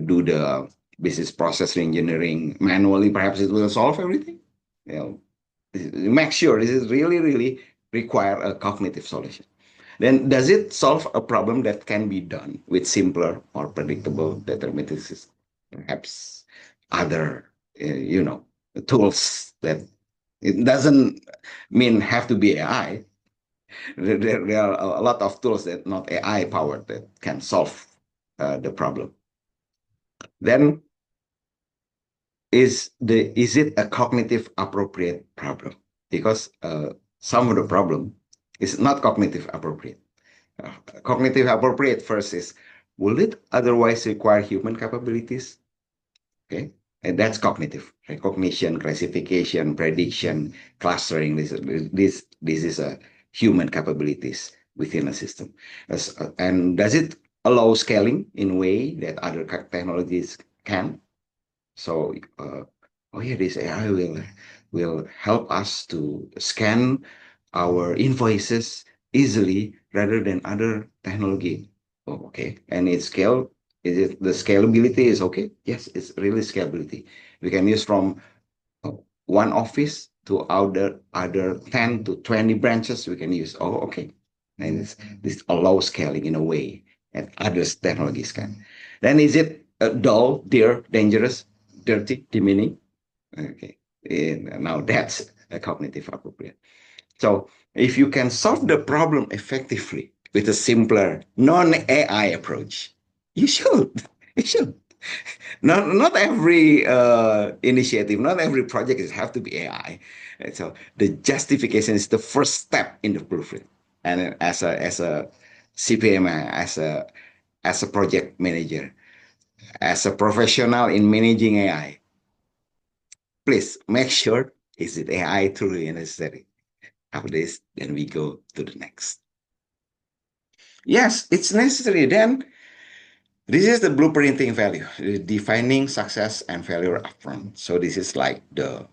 do the business process engineering manually. Perhaps it will solve everything. You know, make sure this is really require a cognitive solution. Then does it solve a problem that can be done with simpler or predictable deterministic systems? Perhaps other, tools that it doesn't mean have to be AI. There are a lot of tools that not AI powered that can solve the problem. Then is it a cognitive appropriate problem? Because some of the problem is not cognitive appropriate. Cognitive appropriate first is, will it otherwise require human capabilities? Okay, and that's cognitive recognition, classification, prediction, clustering. This is a human capabilities within a system. And does it allow scaling in a way that other technologies can? So, oh yeah, this AI will help us to scan our invoices easily rather than other technology. Oh, okay, and its scale is it the scalability is okay? Yes, it's really scalability. We can use from one office to other 10 to 20 branches. We can use. Oh, okay, and this allows scaling in a way that other technologies can. Then is it dull, dear, dangerous, dirty, demeaning? Okay, and now that's a cognitive appropriate. So if you can solve the problem effectively with a simpler non-AI approach, you should. You should. Not every initiative, not every project is have to be AI. And so the justification is the first step in the blueprint. And as a CPMI, as a project manager, as a professional in managing AI, please make sure is it AI truly necessary. After this, then we go to the next. Yes, it's necessary. Then this is the blueprinting value, defining success and failure upfront. So this is like the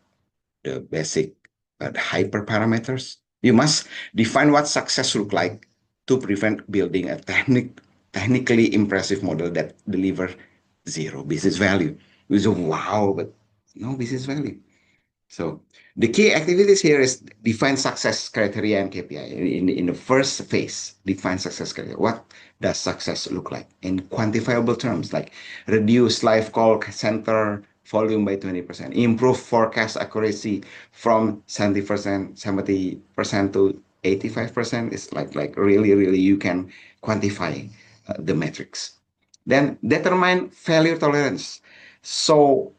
basic hyperparameters. You must define what success look like to prevent building a technically impressive model that deliver zero business value. We say, wow, but no business value. So the key activities here is define success criteria and KPI. In the first phase, define success criteria. What does success look like in quantifiable terms, like reduce live call center volume by 20%, improve forecast accuracy from 70% to 85%. It's like really you can quantify the metrics. Then determine failure tolerance. So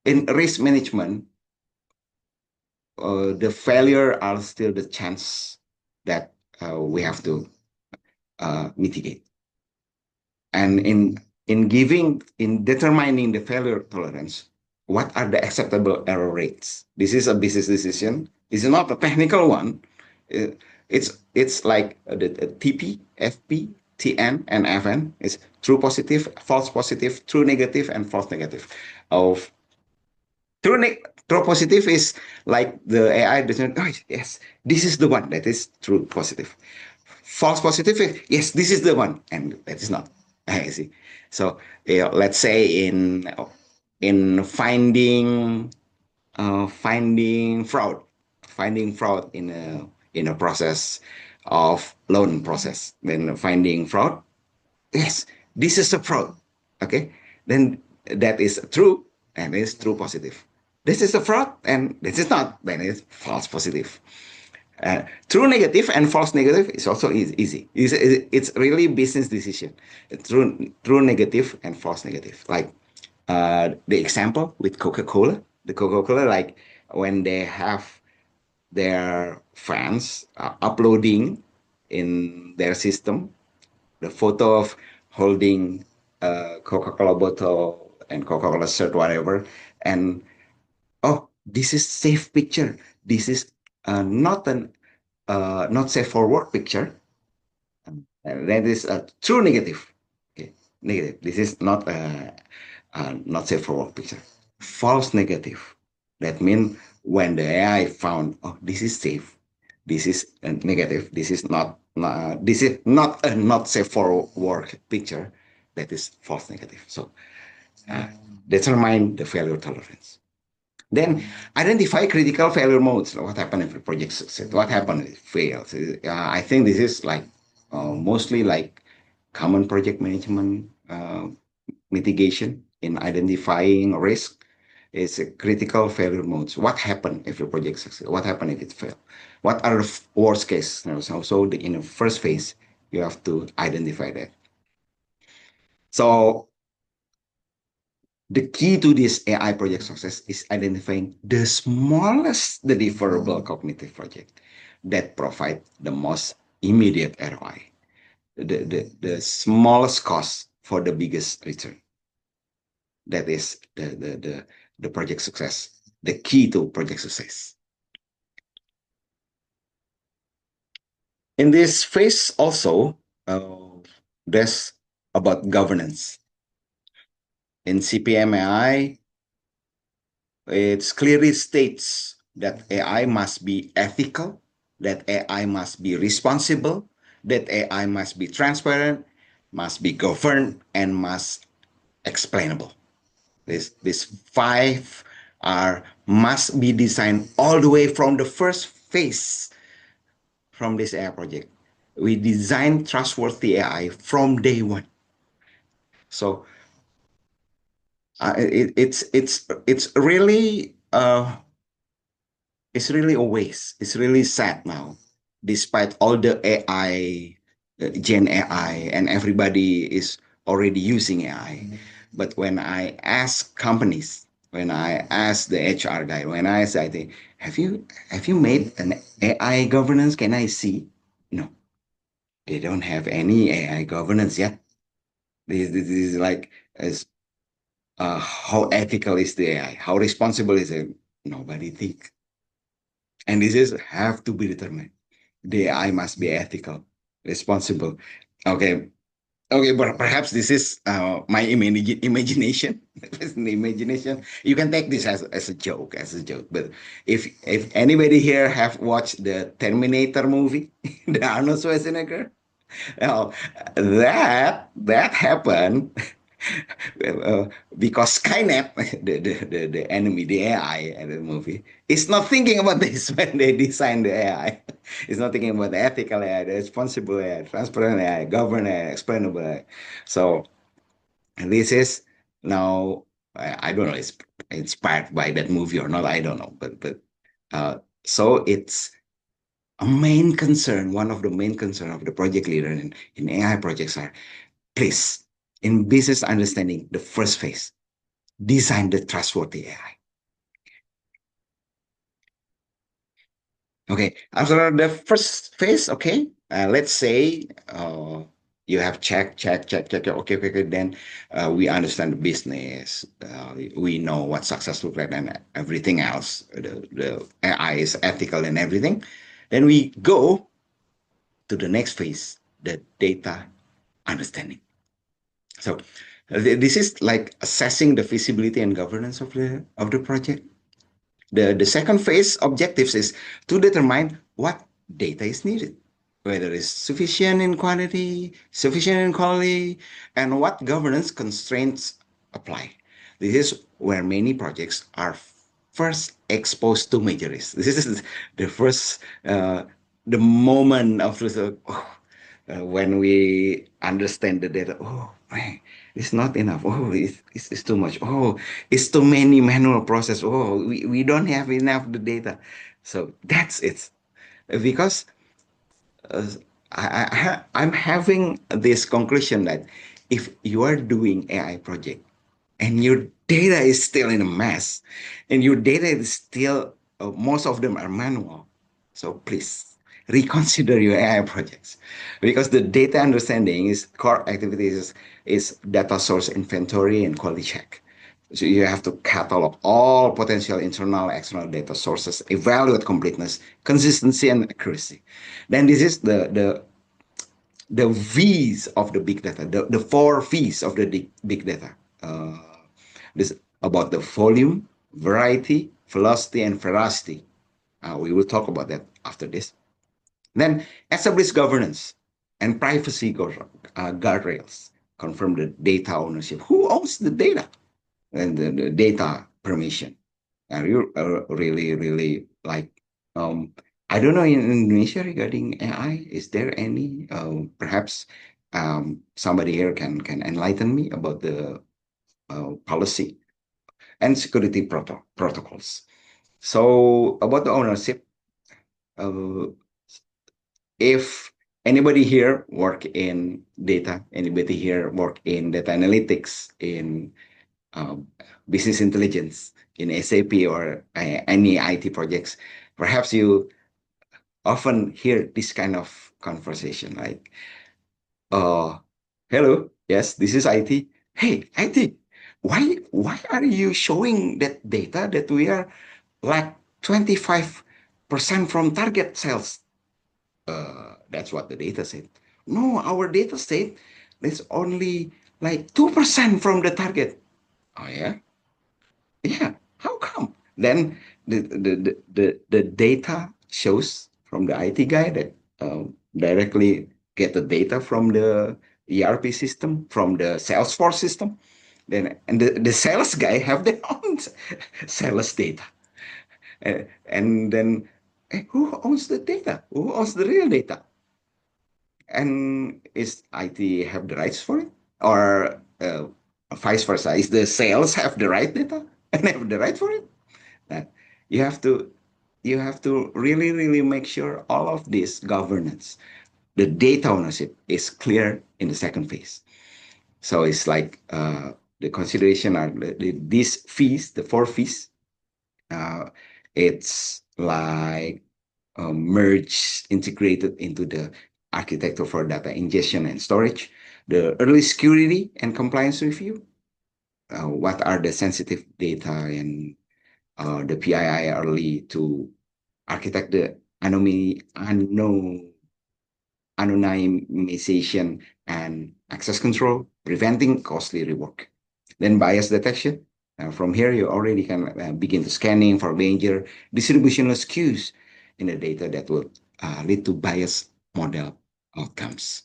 in risk management, the failure are still the chance that we have to mitigate. And in determining the failure tolerance, what are the acceptable error rates? This is a business decision. This is not a technical one. It's like the TP, FP, TN, and FN. It's true positive, false positive, true negative, and false negative. Of true positive is like the AI doesn't. Oh, yes, this is the one that is true positive. False positive is yes, this is the one, and that is not. I see. So let's say in finding fraud in a process of loan process, then finding fraud. Yes, this is a fraud. Okay, then that is true and it's true positive. This is a fraud and this is not. Then it's false positive. True negative and false negative is also easy. It's really business decision. True negative and false negative. Like the example with Coca-Cola. The Coca-Cola, like when they have their fans uploading in their system the photo of holding a Coca-Cola bottle and Coca-Cola shirt, whatever, and oh, this is safe picture. This is not safe for work picture. And that is a true negative. Okay, negative. This is not not safe for work picture. False negative. That means when the AI found, oh, this is safe, this is negative, this is not a not safe for work picture, that is false negative. So uh, determine the failure tolerance. Then identify critical failure modes. What happened if the project succeeds? What happened if it fails? I think this is like mostly like common project management mitigation in identifying risk is a critical failure modes. What happened if your project succeeds? What happened if it failed? What are the worst case? In the first phase, you have to identify that. So the key to this AI project success is identifying the smallest deliverable cognitive project that provide the most immediate ROI, the smallest cost for the biggest return. That is the project success, the key to project success. In this phase also, there's about governance. In CPMAI, it clearly states that AI must be ethical, that AI must be responsible, that AI must be transparent, must be governed, and must explainable. These five are must be designed all the way from the first phase from this AI project. We design trustworthy AI from day one. So it's really a waste. It's really sad now, despite all the AI, Gen AI, and everybody is already using AI. But when I ask companies, when I ask the HR guy, when I say, have you made an AI governance? Can I see? No, they don't have any AI governance yet. This is like as how ethical is the AI? How responsible is it? Nobody think. And this is have to be determined. The AI must be ethical, responsible. Okay, okay, but perhaps this is my imagination. The imagination. You can take this as a joke, But if anybody here have watched the Terminator movie, the Arnold Schwarzenegger, now that happened because Skynet, the enemy, the AI in the movie, is not thinking about this when they design the AI. It's not thinking about the ethical AI, the responsible AI, transparent AI, governed AI, explainable AI. So this is now I don't know, it's inspired by that movie or not. I don't know, so it's a main concern. One of the main concern of the project leader in AI projects are, please, in business understanding, the first phase, design the trustworthy AI. Okay, after the first phase, okay, let's say you have check. Okay, then we understand the business. We know what success looks like and everything else. The AI is ethical and everything. Then we go to the next phase, the data understanding. So this is like assessing the feasibility and governance of the project. The second phase objectives is to determine what data is needed, whether it's sufficient in quantity, sufficient in quality, and what governance constraints apply. This is where many projects are first exposed to major risks. This is the first, the moment of when we understand the data. Oh, man, it's not enough. Oh, it's too much. Oh, it's too many manual process. Oh, we don't have enough the data. So that's it. Because uh, I'm having this conclusion that if you are doing AI project and your data is still in a mess and your data is still, most of them are manual. So please reconsider your AI projects because the data understanding is core activities is data source inventory and quality check. So you have to catalog all potential internal, external data sources, evaluate completeness, consistency, and accuracy. Then this is the V's of the big data, the four V's of the big data. This about the volume, variety, velocity, and veracity. We will talk about that after this. Then establish governance and privacy guardrails. Confirm the data ownership. Who owns the data? And the data permission. Are you really, really like, I don't know in Indonesia regarding AI, is there any, perhaps somebody here can enlighten me about the policy and security protocols. So about the ownership, uh, if anybody here work in data, anybody here work in data analytics, in um, business intelligence, in SAP or any IT projects, perhaps you often hear this kind of conversation like, uh, hello, yes, this is IT. Hey, IT, why are you showing that data that we are like 25% from target sales? That's what the data said. No, our data said it's only like 2% from the target. Oh yeah? Yeah. How come? Then the data shows from the IT guy that directly get the data from the ERP system, from the Salesforce system. Then and the sales guy have their own sales data. And then who owns the data? Who owns the real data? And is IT have the rights for it, or vice versa? Is the sales have the right data and have the right for it? That you have to really really make sure all of this governance, the data ownership is clear in the second phase. So it's like the consideration are these fees, the four fees. Uh, it's like merged, integrated into the architecture for data ingestion and storage, the early security and compliance review, what are the sensitive data, and the PII early to architect the anonymization and access control, preventing costly rework. Then bias detection. From here, you already can begin to scanning for major distributional skews in the data that will lead to bias model outcomes.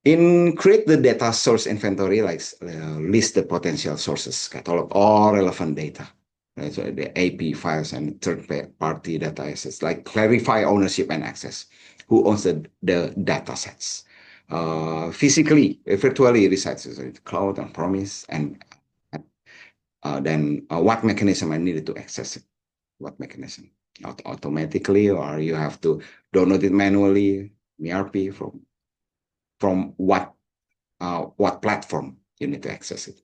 In create the data source inventory, like list the potential sources, catalog all relevant data. Right? So the AP files and third-party data assets, like clarify ownership and access. Who owns the data sets? Physically, virtually resides in the cloud and promise, and then what mechanism I needed to access it? What mechanism? Automatically, or you have to download it manually, ERP from what platform you need to access it.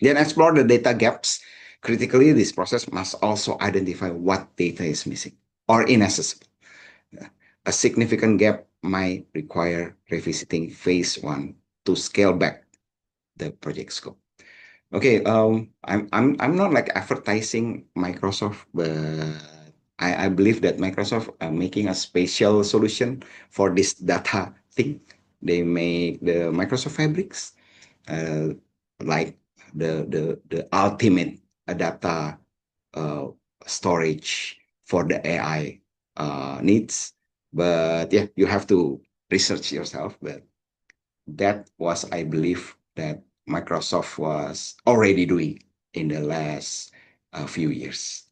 Then explore the data gaps. Critically, this process must also identify what data is missing or inaccessible. A significant gap might require revisiting phase one to scale back the project scope. Okay, I'm not like advertising Microsoft, but I believe that Microsoft are making a special solution for this data thing. They make the Microsoft Fabrics, uh, like the ultimate data uh, storage for the AI needs. But yeah, you have to research yourself. But that was, I believe, that Microsoft was already doing in the last few years.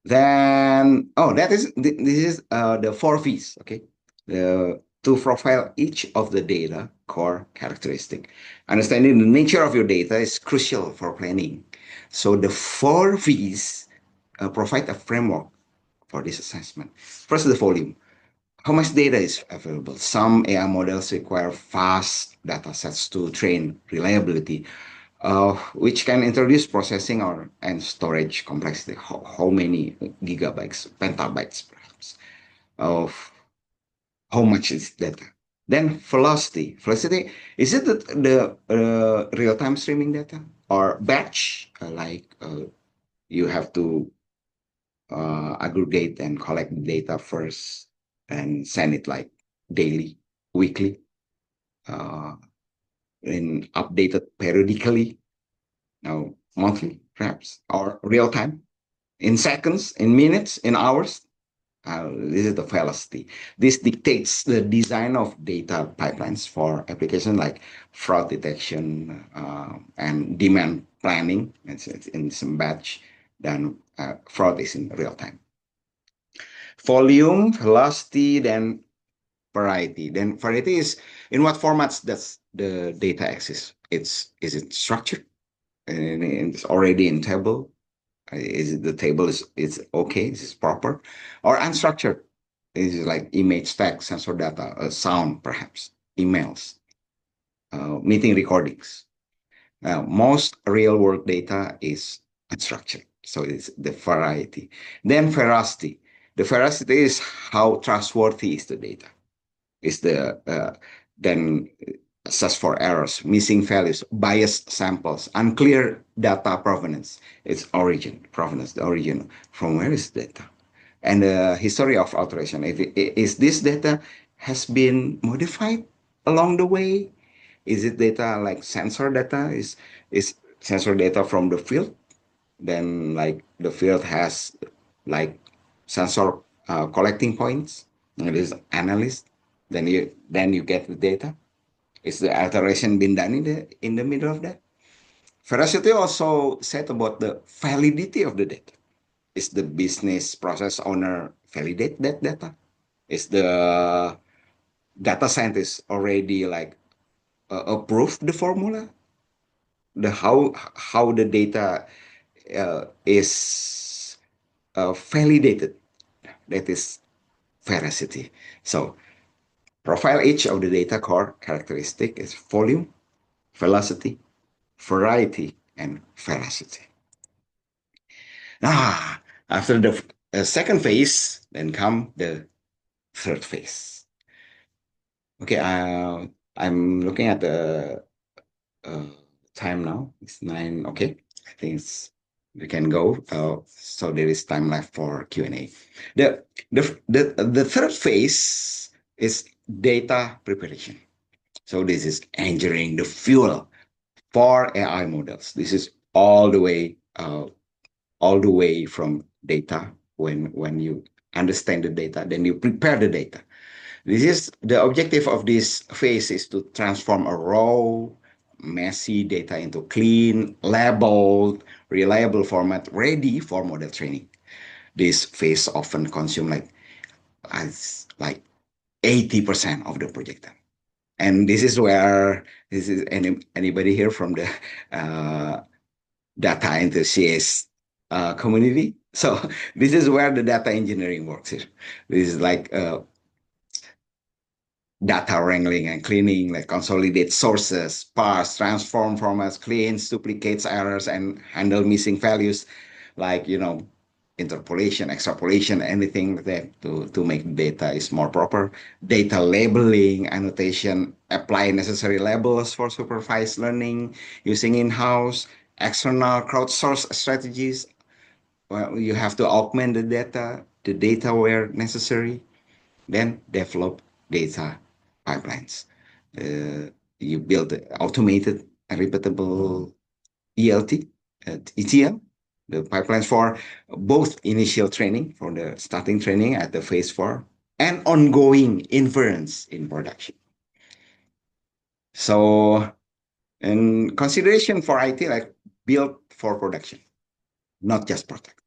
Then, oh, this is the four V's. Okay, to profile each of the data core characteristic. Understanding the nature of your data is crucial for planning. So the four V's provide a framework for this assessment. First, the volume. How much data is available? Some AI models require vast data sets to train reliability, which can introduce processing or and storage complexity. How many gigabytes, petabytes, perhaps, of how much is data? Then velocity. Velocity, is it the real-time streaming data or batch? You have to aggregate and collect the data first and send it like daily, weekly. Uh, and updated periodically, now monthly perhaps, or real time, in seconds, in minutes, in hours. This is the velocity. This dictates the design of data pipelines for applications like fraud detection and demand planning. It's in some batch. Then fraud is in real time. Volume, velocity, then variety. Then variety is in what formats does the data exist? Is it structured and it's already in table? Is it the table is okay? Is it proper or unstructured? Is it like image, text, sensor data, sound, perhaps emails, meeting recordings? Most real world data is unstructured, so it's the variety. Then veracity. The veracity is how trustworthy is the data. Is the then assess for errors, missing values, biased samples, unclear data provenance, its origin, provenance, the origin, from where is data, and the history of alteration. Is this data has been modified along the way? Is it data like sensor data? Is sensor data from the field? Then like the field has like sensor collecting points. It is analyst. Then you get the data. Is the alteration been done in the middle of that? Veracity also said about the validity of the data. Is the business process owner validate that data? Is the data scientist already like approved the formula? The how the data is validated. That is veracity. So profile each of the data core characteristic is volume, velocity, variety, and veracity. Ah, after the second phase, then come the third phase. Okay, I'm looking at the uh, time now. It's 9. Okay, I think we can go. So there is time left for Q&A. The third phase is data preparation. So this is engineering the fuel for AI models. This is all the way from data. When you understand the data, then you prepare the data. This is the objective of this phase is to transform a raw, messy data into clean, labeled, reliable format ready for model training. This phase often consume like 80% of the project time. And this is where anybody here from the uh, data enthusiast community. So this is where the data engineering works here. This is like data wrangling and cleaning, like consolidate sources, parse, transform formats, cleans, duplicates errors, and handle missing values, like interpolation, extrapolation, anything like that to make data is more proper. Data labeling, annotation, apply necessary labels for supervised learning, using in-house, external crowdsource strategies. Well, you have to augment the data where necessary, then develop data pipelines. You build automated and repeatable ELT, ETL, the pipelines for both initial training, for the starting training at the phase 4, and ongoing inference in production. So, and consideration for IT, like built for production, not just protect.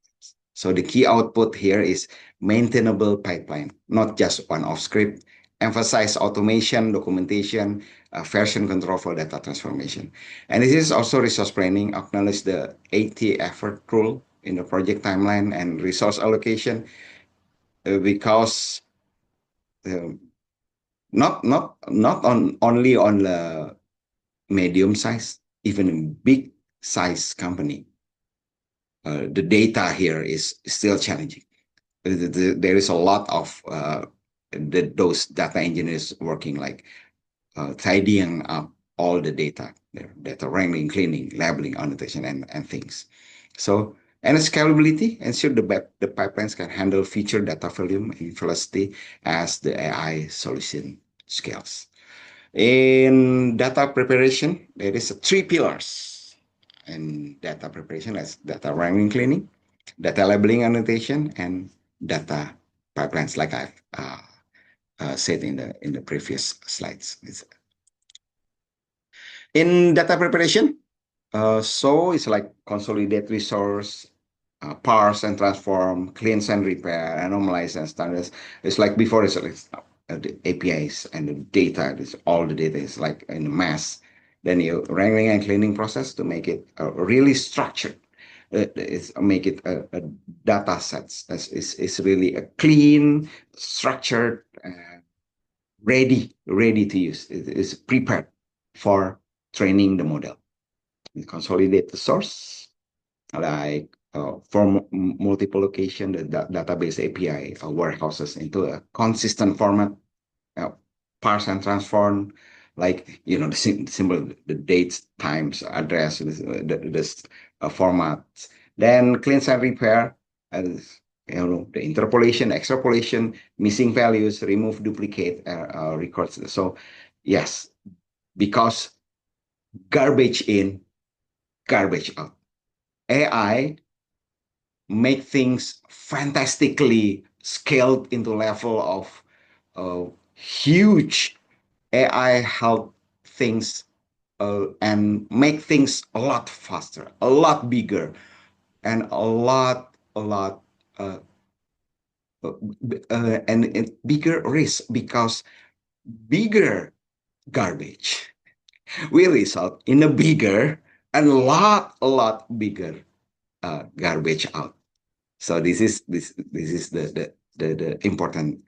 So the key output here is maintainable pipeline, not just one-off script. Emphasize automation, documentation, version control for data transformation. And this is also resource planning, acknowledge the 80 effort rule in the project timeline and resource allocation, because uh, not only on the medium size, even in big size company, the data here is still challenging. There is a lot of those data engineers working like tidying up all the data, data wrangling, cleaning, labeling, annotation, and things. So, and scalability, ensure the pipelines can handle feature data volume and velocity as the AI solution scales. In data preparation, there is three pillars. In data preparation, that's data wrangling cleaning, data labeling annotation, and data pipelines, like I've said in the previous slides. In data preparation, so it's like consolidate resource, parse and transform, cleanse and repair, anomalize and standards. It's like before, it's like the APIs and the data, all the data is like in a mass. Then you wrangling and cleaning process to make it really structured. It's make it a data sets. It's really a clean, structured, ready to use. It is prepared for training the model. We consolidate the source, like for multiple location, the database API warehouses into a consistent format, uh, parse and transform, like the symbol, the dates, times, address, this format. Then cleanse and repair, as the interpolation, extrapolation, missing values, remove duplicate records. So yes, because garbage in, garbage out. AI make things fantastically scaled into level of huge. AI help things and make things a lot faster, a lot bigger, and a lot uh, and bigger risk, because bigger garbage will result in a bigger and a lot bigger garbage out. So this is the important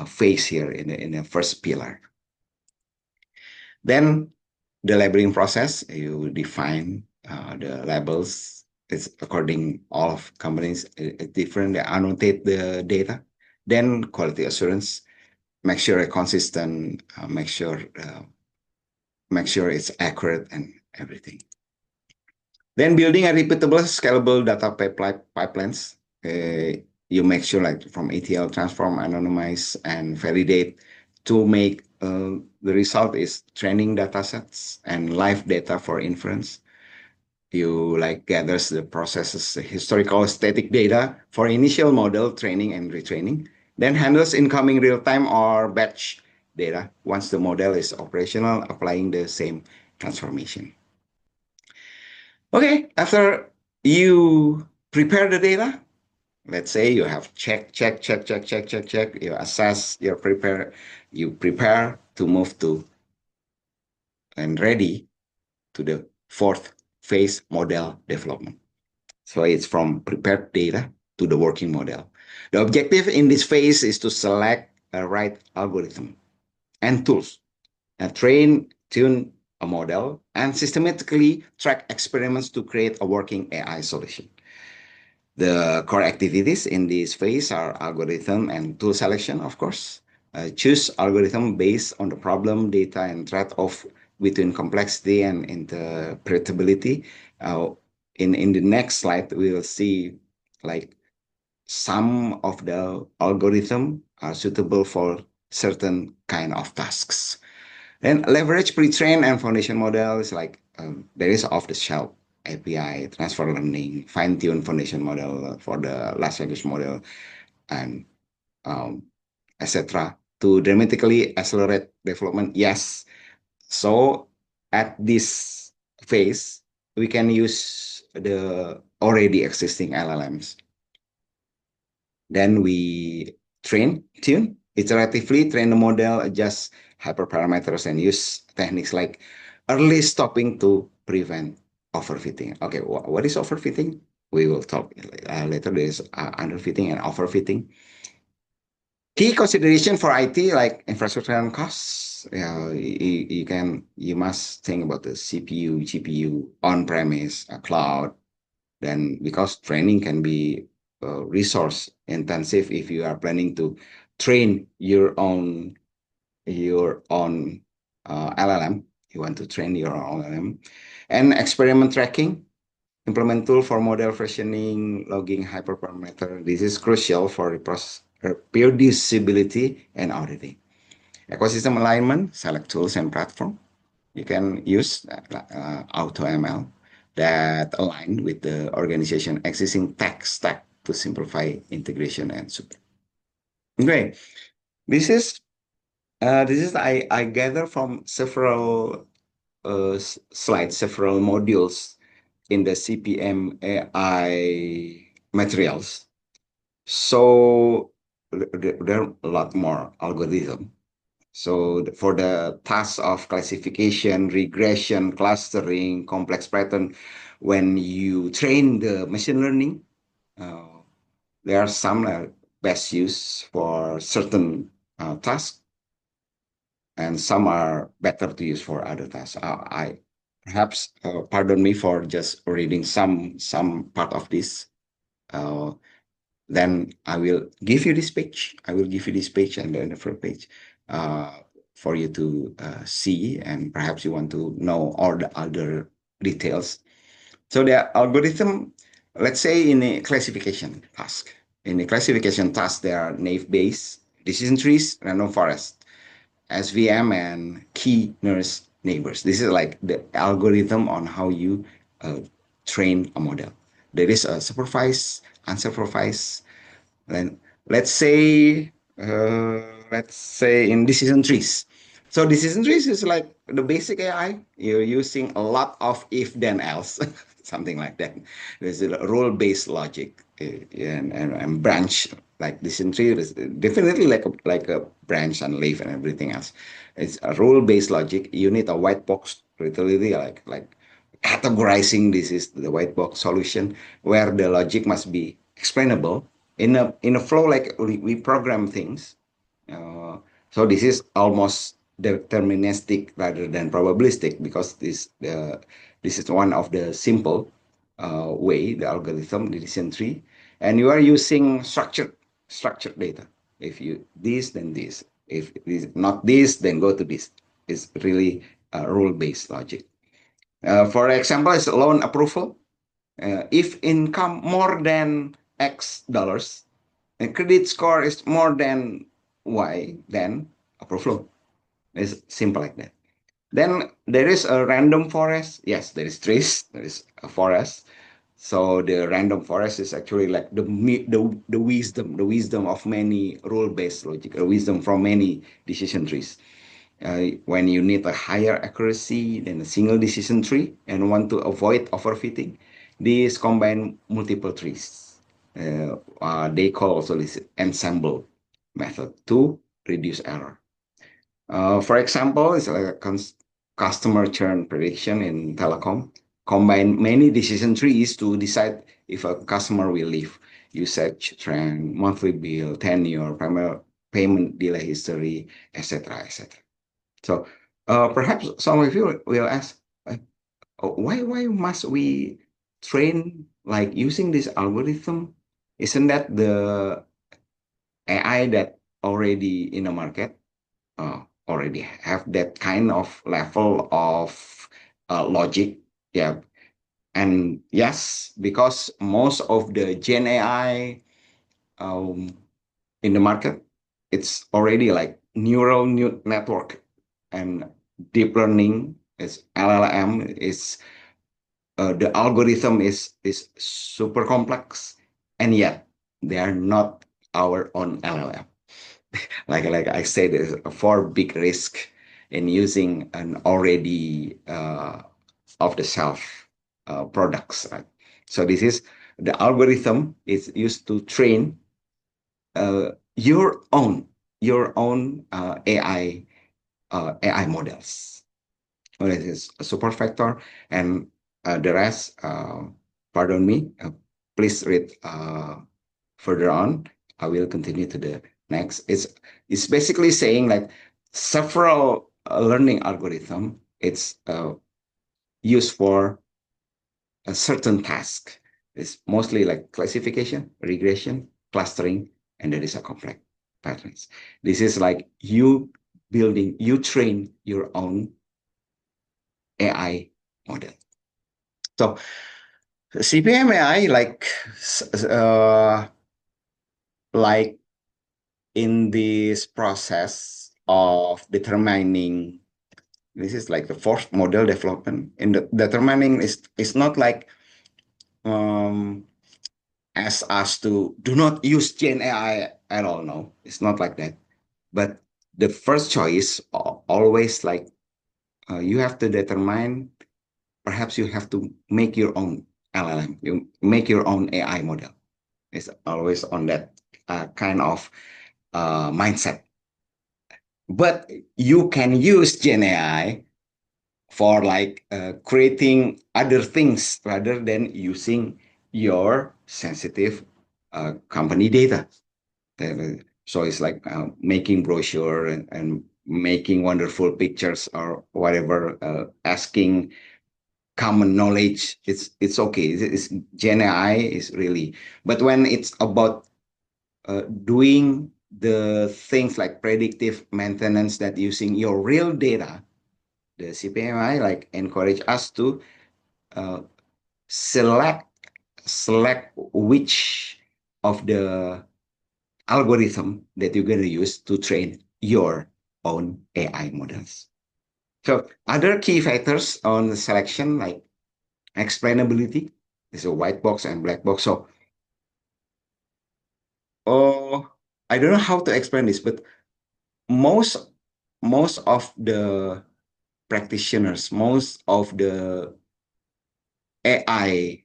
phase here in the first pillar. Then the labeling process, you define the labels. It's according all of companies different. They annotate the data. Then quality assurance, make sure it's consistent, make sure it's accurate and everything. Then building a repeatable, scalable data pipelines. You make sure, like from ETL, transform, anonymize, and validate to make the result is training data sets and live data for inference. You like gathers the processes, the historical static data for initial model training and retraining, then handles incoming real-time or batch data once the model is operational, applying the same transformation. Okay, after you prepare the data, let's say you have check, you assess, you prepare to move to and ready to the fourth phase, model development. So it's from prepared data to the working model. The objective in this phase is to select a right algorithm and tools and train, tune a model, and systematically track experiments to create a working AI solution. The core activities in this phase are algorithm and tool selection, of course. Choose algorithm based on the problem, data, and trade-off between complexity and interpretability. In the next slide, we will see like some of the algorithm are suitable for certain kind of tasks. Then leverage pre-trained and foundation models, like there is off-the-shelf API, transfer learning, fine-tune foundation model for the large language model, and etc. to dramatically accelerate development. Yes. So at this phase, we can use the already existing LLMs. Then we tune, iteratively train the model, adjust hyperparameters, and use techniques like early stopping to prevent overfitting. Okay, what is overfitting? We will talk later. There is underfitting and overfitting. Key consideration for IT, like infrastructure and costs. You must think about the CPU, GPU, on-premise, cloud. Then because training can be resource intensive, if you are planning to train your own LLM, you want to train your own LLM, and experiment tracking, implement tool for model versioning, logging hyperparameter. This is crucial for reproducibility and auditing. Ecosystem alignment, select tools and platform. You can use AutoML that align with the organization existing tech stack to simplify integration and support. Okay, this is I gather from several slides, several modules in the CPMAI materials. So there are a lot more algorithm. So for the task of classification, regression, clustering, complex pattern, when you train the machine learning, uh, there are some best use for certain tasks, and some are better to use for other tasks. I perhaps pardon me for just reading some part of this. Uh, then I will give you this page. I will give you this page and then the front page uh, for you to see, and perhaps you want to know all the other details. So the algorithm, let's say in a classification task. In a classification task, there are naive Bayes, decision trees, random forest, SVM, and key nearest neighbors. This is like the algorithm on how you uh, train a model. There is a supervised, unsupervised, then let's say in decision trees. So decision trees is like the basic AI. You're using a lot of if then else, something like that. There's a rule-based logic and branch like decision tree is definitely like a branch and leaf and everything else. It's a rule-based logic. You need a white box literally like categorizing. This is the white box solution where the logic must be explainable in a flow like we program things. Uh, so this is almost deterministic rather than probabilistic because this is one of the simple way the algorithm the decision tree, and you are using structured data. If you this then this, if this, not this then go to this. It's really rule based logic. For example, is loan approval. If income more than X dollars, and credit score is more than Y, then approval. It's simple like that. Then there is a random forest. Yes, there is trees. There is a forest. So the random forest is actually like the wisdom of many rule-based logic, wisdom from many decision trees. When you need a higher accuracy than a single decision tree and want to avoid overfitting, these combine multiple trees. They call also this ensemble method to reduce error. For example, it's like a customer churn prediction in telecom. Combine many decision trees to decide if a customer will leave. Usage trend, monthly bill, tenure, primary payment delay history, etc., etc. So perhaps some of you will ask, why must we train like using this algorithm? Isn't that the AI that already in the market already have that kind of level of logic? Yeah, and yes, because most of the Gen AI um, in the market, it's already like neural network and deep learning is LLM is the algorithm is super complex, and yet they are not our own LLM. Like I said, there's a four big risk in using an already off the shelf products. Right? So this is the algorithm is used to train uh, your own AI models. Well, it is a super factor, and the rest, pardon me, please read further on. I will continue to the next. It's basically saying like several learning algorithm. It's used for a certain task. It's mostly like classification, regression, clustering, and there is a complex patterns. This is like you train your own AI model. So CPMAI, like in this process, of determining. This is like the fourth model development. In the determining is not like ask us to do not use Gen AI at all. No, it's not like that. But the first choice always like you have to determine. Perhaps you have to make your own LLM. You make your own AI model. It's always on that kind of mindset. But you can use Gen AI for like creating other things rather than using your sensitive company data. So it's like making brochure and making wonderful pictures or whatever, asking common knowledge. It's okay. Gen AI is really, but when it's about doing the things like predictive maintenance that using your real data, the CPMI like encourage us to uh, select which of the algorithm that you're going to use to train your own AI models. So other key factors on the selection like explainability is a white box and black box. So oh, I don't know how to explain this, but most most of the practitioners, most of the AI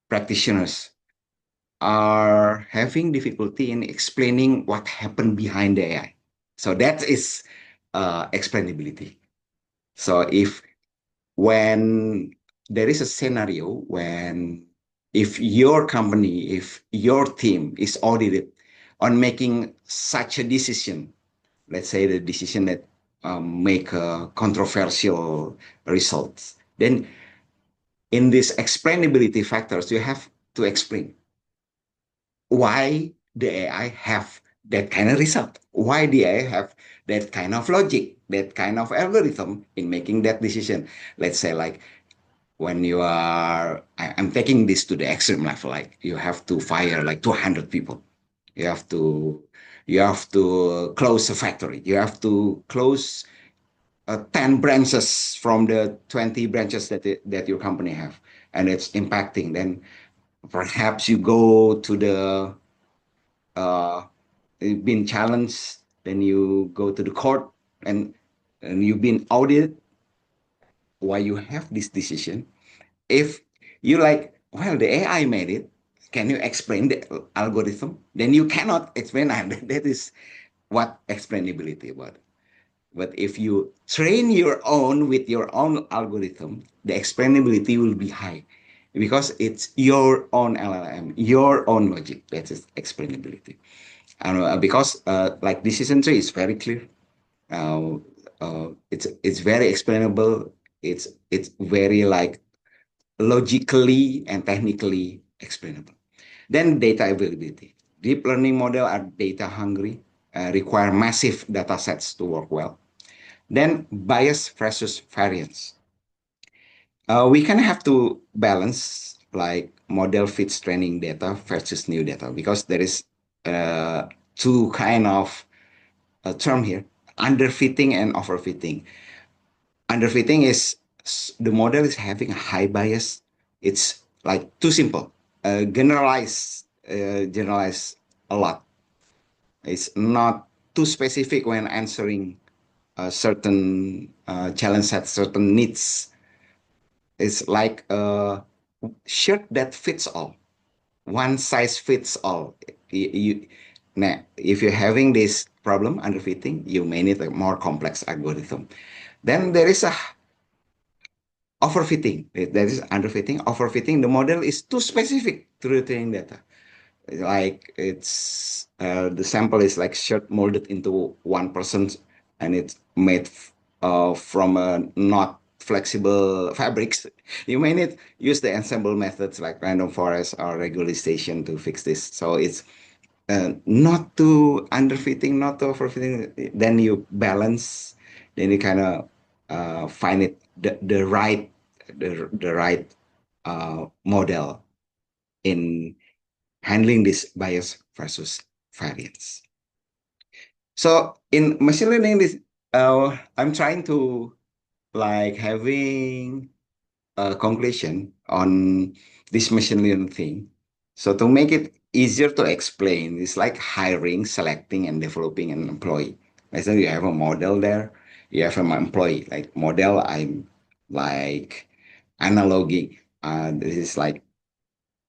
practitioners are having difficulty in explaining what happened behind the AI. So that is explainability. So if when there is a scenario when if your company, if your team is audited on making such a decision, let's say the decision that make a controversial results, then in these explainability factors, you have to explain why the AI have that kind of result, why the AI have that kind of logic, that kind of algorithm in making that decision. Let's say like when you are, I'm taking this to the extreme level, like you have to fire like 200 people. You have to, you have to close a factory. You have to close 10 branches from the 20 branches that your company have, and it's impacting. Then perhaps you go to the uh, been challenged, then you go to the court and you've been audited why you have this decision. If you like, well, the AI made it, can you explain the algorithm? Then you cannot explain that. That is what explainability about. But if you train your own with your own algorithm, the explainability will be high because it's your own LLM, your own logic. That is explainability. And because like decision tree is very clear. Uh, it's very explainable. It's very like logically and technically explainable. Then data availability. Deep learning model are data hungry, require massive data sets to work well. Then bias versus variance. We can have to balance like model fits training data versus new data because there is two kind of term here, underfitting and overfitting. Underfitting is the model is having a high bias. It's like too simple, generalize a lot. It's not too specific when answering certain challenge set, certain needs. It's like a shirt that fits all, one size fits all. Now, if you're having this problem underfitting, you may need a more complex algorithm. Then there is a overfitting. That is underfitting. Overfitting, the model is too specific to the training data. Like it's the sample is like shirt molded into one person and it's made from a not flexible fabrics. You may need use the ensemble methods like random forest or regularization to fix this. So it's not too underfitting, not too overfitting. Then you balance, then you kind of find it the right the right model in handling this bias versus variance. So in machine learning, I'm trying to like having a conclusion on this machine learning thing. So to make it easier to explain, it's like hiring, selecting, and developing an employee. Let's say you have a model there, you have an employee. Like model, I'm like analogy. This is like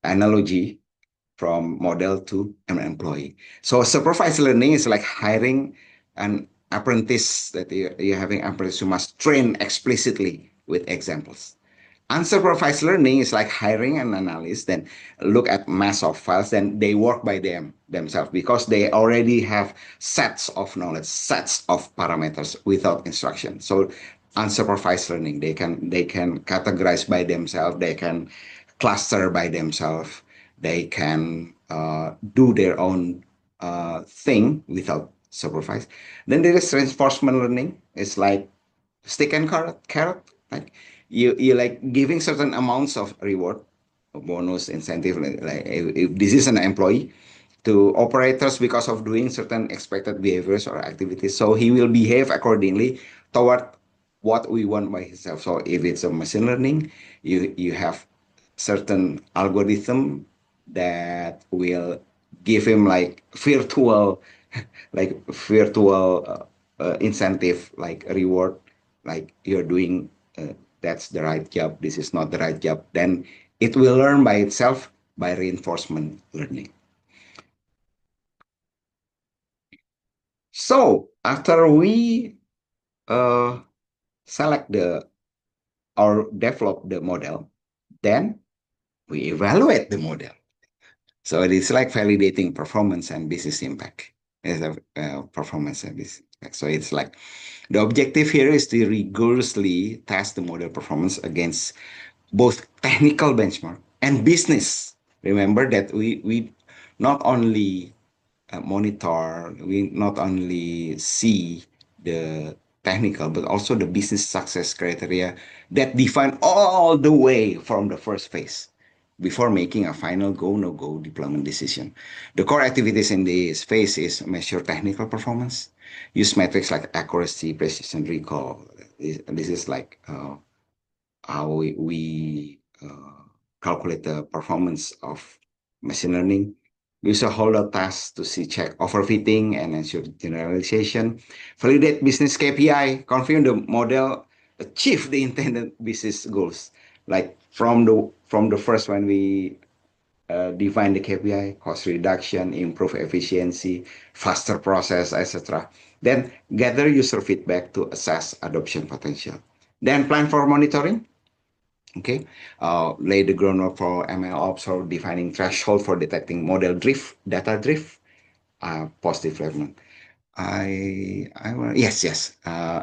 analogy from model to an employee. So supervised learning is like hiring an apprentice that you're having apprentice who must train explicitly with examples. Unsupervised learning is like hiring an analyst, then look at mass of files, then they work by themselves because they already have sets of knowledge, sets of parameters without instruction. So unsupervised learning, they can categorize by themselves, they can cluster by themselves, they can do their own thing without supervised. Then there is reinforcement learning. It's like stick and carrot. Like you like giving certain amounts of reward, bonus, incentive. Like if this is an employee to operators because of doing certain expected behaviors or activities, so he will behave accordingly toward what we want by himself. So if it's a machine learning, you have certain algorithm that will give him like virtual incentive, like reward, like you're doing that's the right job, this is not the right job, then it will learn by itself by reinforcement learning. So after we uh, select the or develop the model, then we evaluate the model. So it is like validating performance and business impact. As a performance and business impact. So it's like the objective here is to rigorously test the model performance against both technical benchmark and business. Remember that we not only monitor, we not only see the technical, but also the business success criteria that define all the way from the first phase before making a final go no go deployment decision. The core activities in this phase is measure technical performance, use metrics like accuracy, precision, recall. This is like how we calculate the performance of machine learning. Use a holdout task to see check overfitting and ensure generalization. Validate business KPI, confirm the model achieve the intended business goals. Like from the first one, we define the KPI, cost reduction, improve efficiency, faster process, etc. Then gather user feedback to assess adoption potential. Then plan for monitoring. Okay, lay the groundwork for ML ops or defining threshold for detecting model drift, data drift, post deployment. Yes.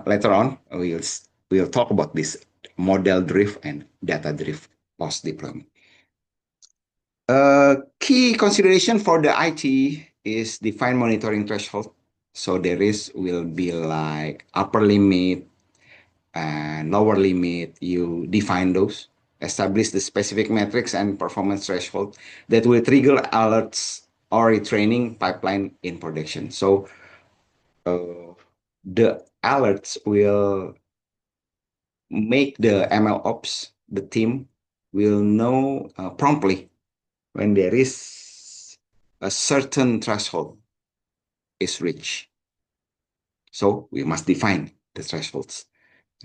Later on, we'll talk about this model drift and data drift post deployment. Key consideration for the IT is define monitoring threshold. So there will be like upper limit and lower limit. You define those, establish the specific metrics and performance threshold that will trigger alerts or retraining pipeline in production. So the alerts will make the ML ops, the team will know promptly when there is a certain threshold is reached. So we must define the thresholds.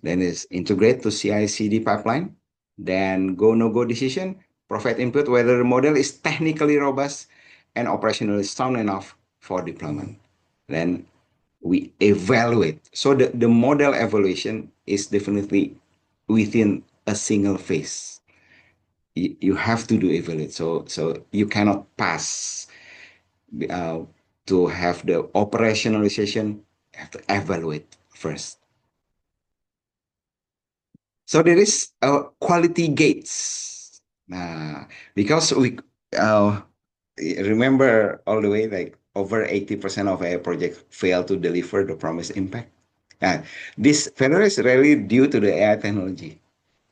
Then is integrate to CI/CD pipeline. Then go no go decision. Provide input whether the model is technically robust and operationally sound enough for deployment. Then we evaluate. So the model evaluation is definitely within a single phase. You have to do evaluate. So you cannot pass uh, to have the operationalization. You have to evaluate first. So there is quality gates. Because we remember all the way, like over 80% of a project fail to deliver the promised impact. Uh, this failure is really due to the AI technology,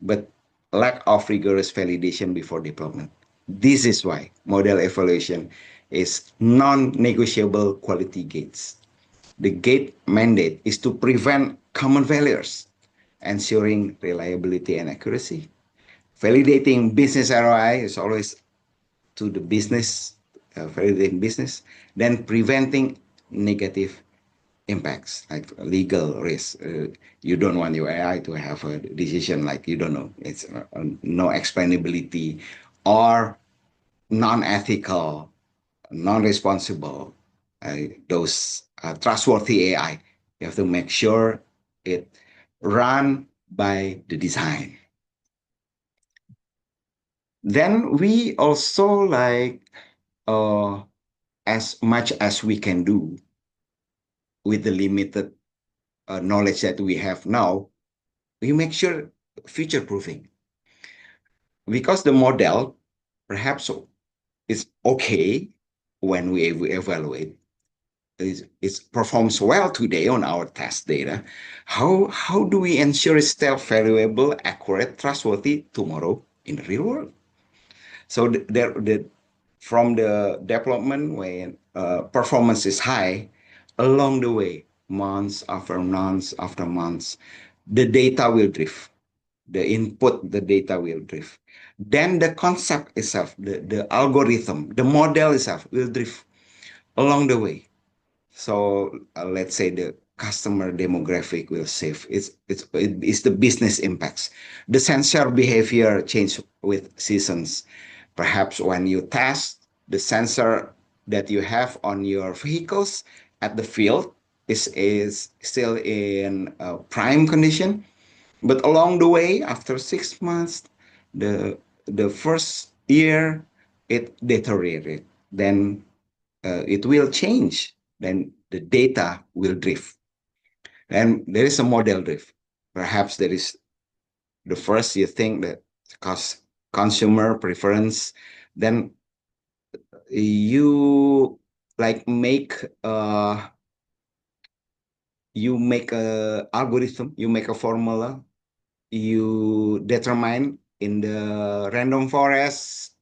but lack of rigorous validation before deployment. This is why model evaluation is non-negotiable quality gates. The gate mandate is to prevent common failures, ensuring reliability and accuracy. Validating business ROI is always to the business, validating business, then preventing negative impacts like legal risk. You don't want your AI to have a decision like you don't know, it's no explainability or non-ethical, non-responsible. Those trustworthy AI, you have to make sure it run by the design. Then we also like as much as we can do with the limited knowledge that we have now, we make sure future proofing because the model perhaps is okay when we evaluate. It performs well today on our test data. How do we ensure it's still valuable, accurate, trustworthy tomorrow in the real world? So from the development when performance is high, along the way, months after months after months, the data will drift. The input, the data will drift. Then the concept itself, the algorithm, the model itself will drift along the way. So let's say the customer demographic will shift. It's the business impacts. The sensor behavior change with seasons. Perhaps when you test the sensor that you have on your vehicles at the field is still in prime condition, but along the way, after 6 months, the the first year it deteriorated. Then it will change. Then the data will drift. And there is a model drift. Perhaps there is the first you think that because consumer preference, then you like make a algorithm, you make a formula, you determine in the random forest,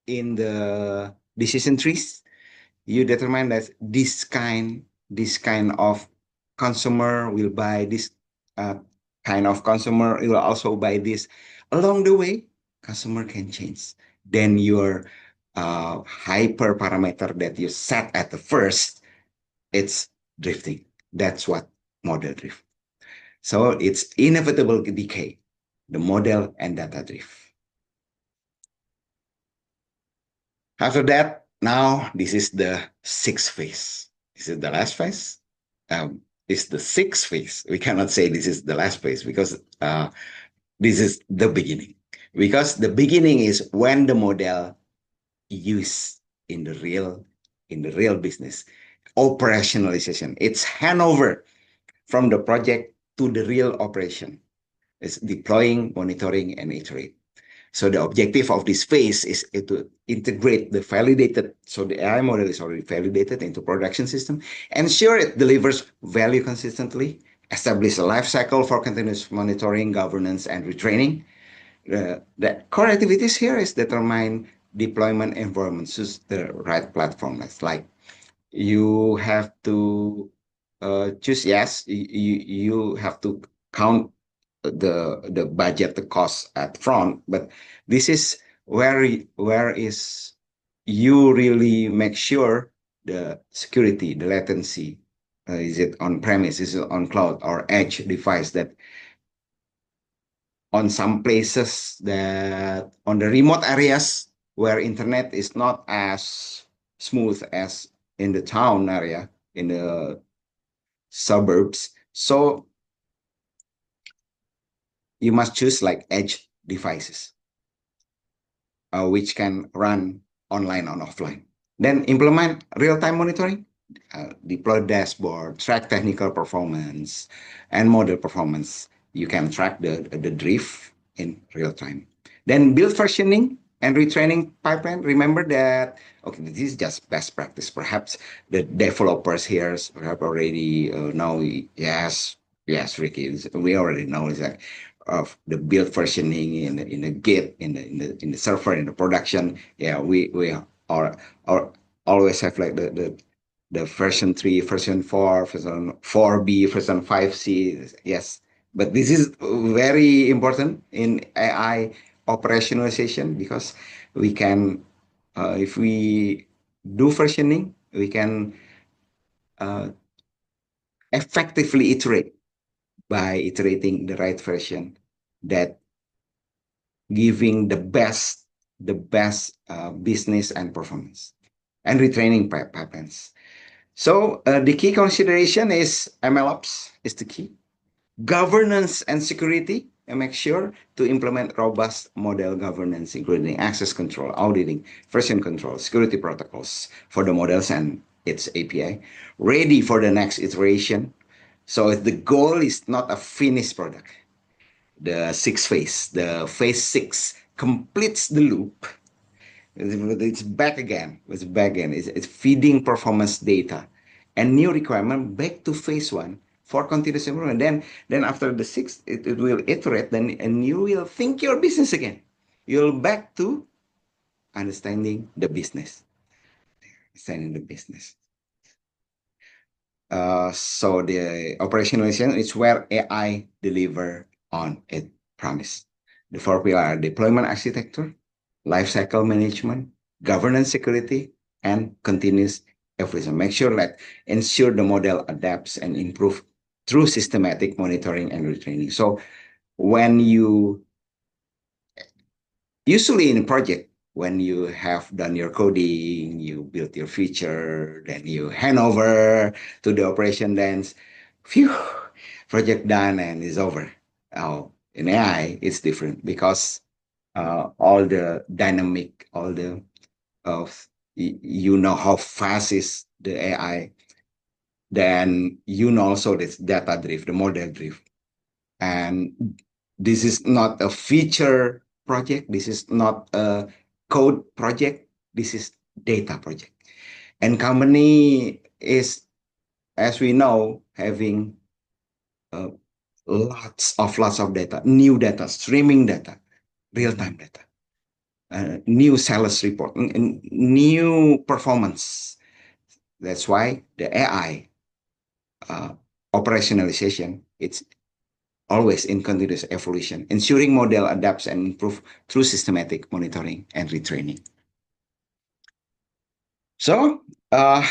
in the decision trees, you determine that this kind of consumer will buy this uh, kind of consumer will also buy this. Along the way, customer can change. Then your hyper parameter that you set at the first, it's drifting. That's what model drift. So it's inevitable decay, the model and data drift. After that, now this is the sixth phase. This is the last phase. This is the sixth phase. We cannot say this is the last phase because this is the beginning. Because the beginning is when the model used in the real business. Operationalization. It's handover from the project to the real operation. It's deploying, monitoring, and iterate. So the objective of this phase is to integrate the validated, so the AI model is already validated into production system, ensure it delivers value consistently, establish a life cycle for continuous monitoring, governance, and retraining. The core activities here is determine deployment environment, choose the right platform. It's like you have to choose, yes, you have to count the budget, the cost at front, but this is where is you really make sure the security, the latency, is it on premise, is it on cloud or edge device, that on some places, that on the remote areas where internet is not as smooth as in the town area, in the suburbs. So you must choose like edge devices, which can run online or offline. Then implement real-time monitoring, deploy dashboard, track technical performance and model performance. You can track the drift in real time. Then build versioning and retraining pipeline. Remember that, okay, this is just best practice. Perhaps the developers here have already know, yes, Ricky, we already know is that of the build versioning in the Git, in the server, in the production. Yeah, we are always have like the version 3, version 4, version 4B, version 5C. Yes, but this is very important in AI operationalization because we can, if we do versioning, we can uh, effectively iterate by iterating the right version that giving the best business and performance and retraining pipelines. So the key consideration is MLOps is the key. Governance and security, and make sure to implement robust model governance, including access control, auditing, version control, security protocols for the models and its API, ready for the next iteration. So the goal is not a finished product. The phase 6 completes the loop. It's back again. It's back again. It's feeding performance data and new requirement back to phase 1 for continuous improvement. Then after the sixth, it will iterate. Then and you will think your business again. You'll back to understanding the business. Understanding the business. So the operationalization is where AI deliver on its promise. The four pillars are deployment architecture, lifecycle management, governance security, and continuous evolution. Make sure that ensure the model adapts and improve through systematic monitoring and retraining. So when you usually in a project, when you have done your coding, you build your feature, then you hand over to the operation, then phew, project done and is over. Now in AI, it's different because all the dynamic, all the of you know how fast is the AI, then you know also this data drift, the model drift. And this is not a feature project. This is not a code project. This is data project. And company is, as we know, having uh, lots of data, new data, streaming data, real-time data, new sales report, new performance. That's why the AI operationalization, it's always in continuous evolution, ensuring model adapts and improve through systematic monitoring and retraining. So the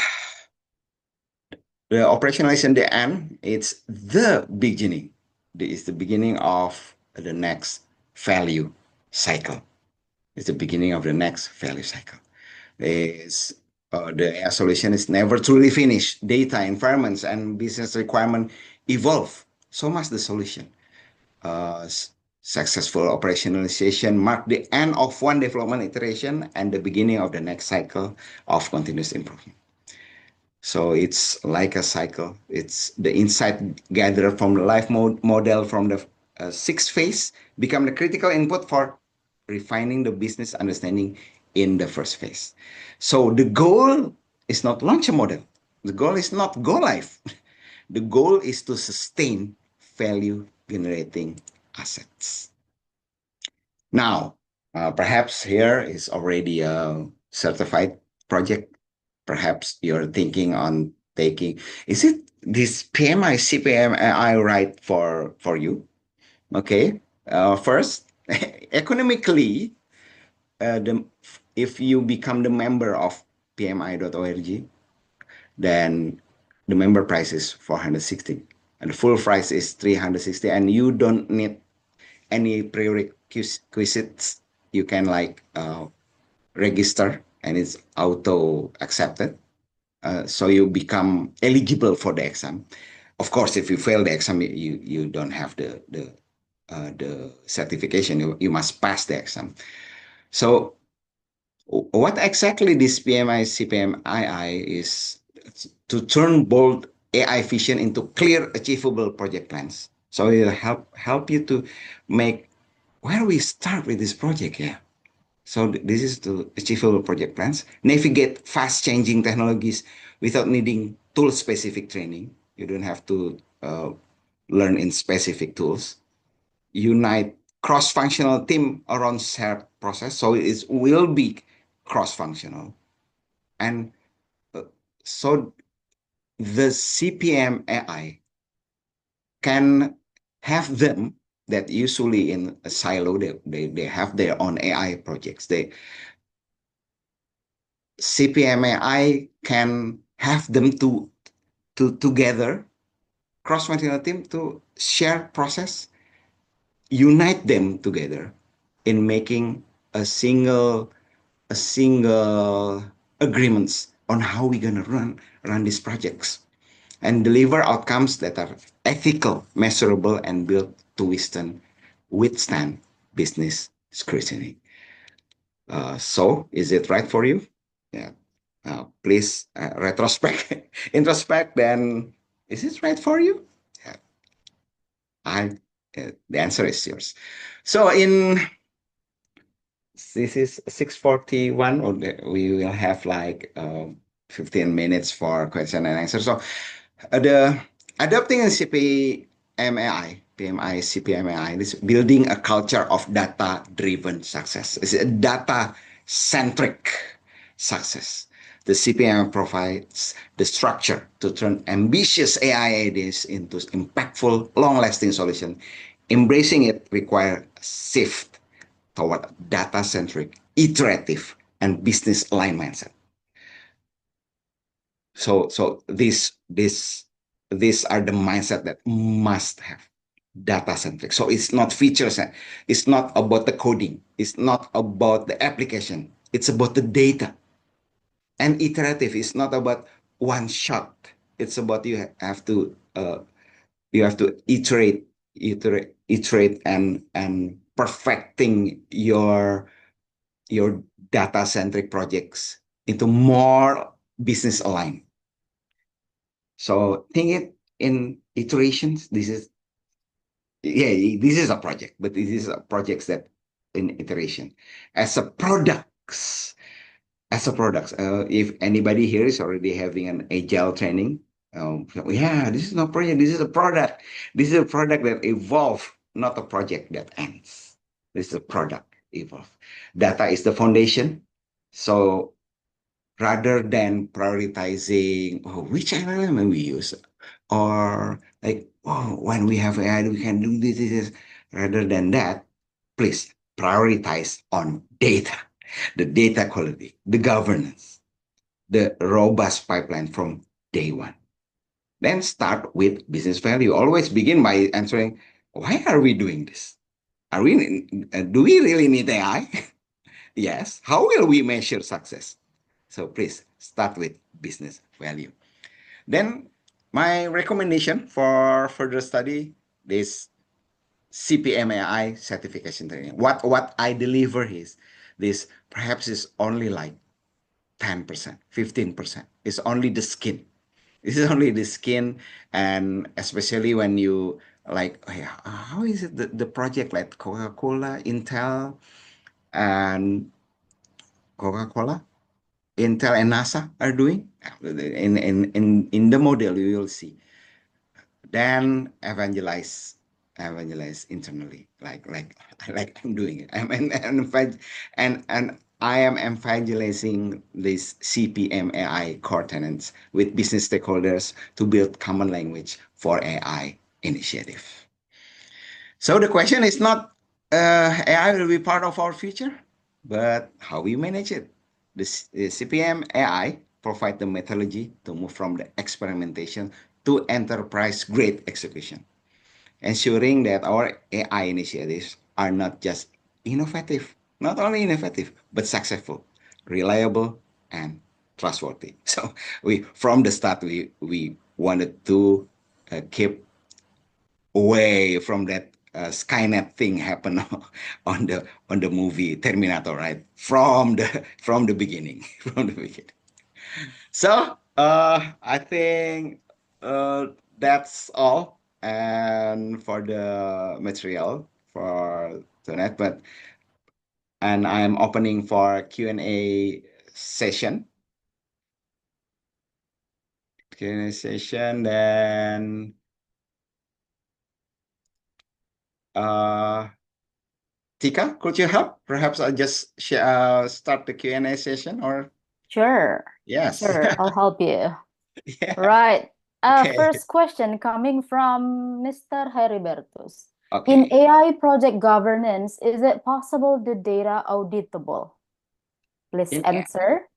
operationalization, the end, it's the beginning. It's the beginning of the next value cycle. It's the beginning of the next value cycle. Is the AI solution is never truly finished. Data, environments, and business requirement evolve. So must the solution. uh, Successful operationalization mark the end of one development iteration and the beginning of the next cycle of continuous improvement. So it's like a cycle. It's the insight gathered from the life model from the sixth phase become the critical input for refining the business understanding in the first phase. So the goal is not launch a model. The goal is not go live. The goal is to sustain value generating assets. Now, perhaps here is already a certified project. Perhaps you're thinking on taking, is it this PMI-CPMAI right for you? Okay. First, economically, if you become the member of PMI.org, then the member price is 460 and the full price is 360, and you don't need any prerequisites. You can like register and it's auto accepted. So you become eligible for the exam. Of course, if you fail the exam, you don't have the certification. You must pass the exam. So what exactly this PMI CPMII is to turn bold AI vision into clear, achievable project plans. So it'll help you to make where we start with this project. Yeah. So this is to achievable project plans. Navigate fast-changing technologies without needing tool-specific training. You don't have to learn in specific tools. Unite cross-functional team around shared process. So it will be cross-functional. And so the CPM AI can have them that usually in a silo, they have their own AI projects. CPM AI can have them to together cross-functional team to share process, unite them together in making a single agreements on how we're gonna run these projects and deliver outcomes that are ethical, measurable, and built to withstand business scrutiny. So, is it right for you? Yeah. Please retrospect, introspect. Then, is it right for you? Yeah. The answer is yours. So, this is 6:41, or we will have like 15 minutes for question and answer. So, the adopting CPMAI, PMI-CPMAI, is building a culture of data-driven success. It's a data-centric success. The CPM provides the structure to turn ambitious AI ideas into impactful, long-lasting solutions. Embracing it requires a shift toward data-centric, iterative, and business-aligned mindset. So these are the mindset that must have data centric. So it's not features, it's not about the coding, it's not about the application, it's about the data. And iterative is not about one shot. It's about you have to iterate and perfecting your data centric projects into more business aligned. So think it in iterations. This is a project, but this is a projects that in iteration. As a products, if anybody here is already having an agile training, this is not project. This is a product. This is a product that evolve, not a project that ends. This is a product evolve. Data is the foundation. So rather than prioritizing which LLM we use, or like, when we have AI, we can do this. Rather than that, please prioritize on data, the data quality, the governance, the robust pipeline from day one. Then start with business value. Always begin by answering, why are we doing this? Do we really need AI? Yes. How will we measure success? So please start with business value. Then my recommendation for further study, this CPMAI certification training. What I deliver is this perhaps is only like 10%, 15%. It's only the skin. This is only the skin, and especially when you like, oh yeah, how is it the project like Coca-Cola, Intel, and Coca-Cola? Intel and NASA are doing. In the model, you will see. Then evangelize internally, like I'm doing it. And I am evangelizing this CPM AI core tenants with business stakeholders to build common language for AI initiative. So the question is not AI will be part of our future, but how we manage it. The CPM AI provide the methodology to move from the experimentation to enterprise grade execution, ensuring that our AI initiatives are not just innovative, not only innovative, but successful, reliable, and trustworthy. So from the start, we wanted to keep away from that Skynet thing happen on the movie Terminator, right? From the beginning, from the beginning. So I think that's all, and for the material for tonight. And I'm opening for Q&A session. Q&A session. Then Tika, could you help? Perhaps I'll just start the Q&A session, or Sure. yes. Sure, I'll help you. Yeah. Right. Okay. First question coming from Mr. Heribertus. In Okay. AI project governance, is it possible the data auditable? Please In answer.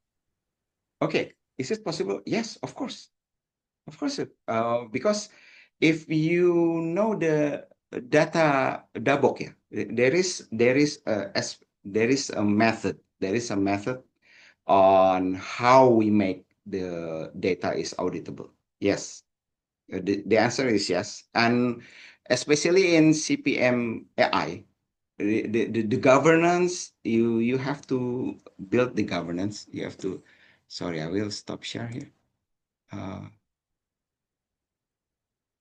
okay. Is it possible? Yes, of course. Of course. Because if you know the data dabok, yeah, there is a method. There is a method on how we make the data is auditable. Yes. The answer is yes. And especially in CPM AI, the governance, you have to build the governance. You have to, sorry, I will stop share here. Uh,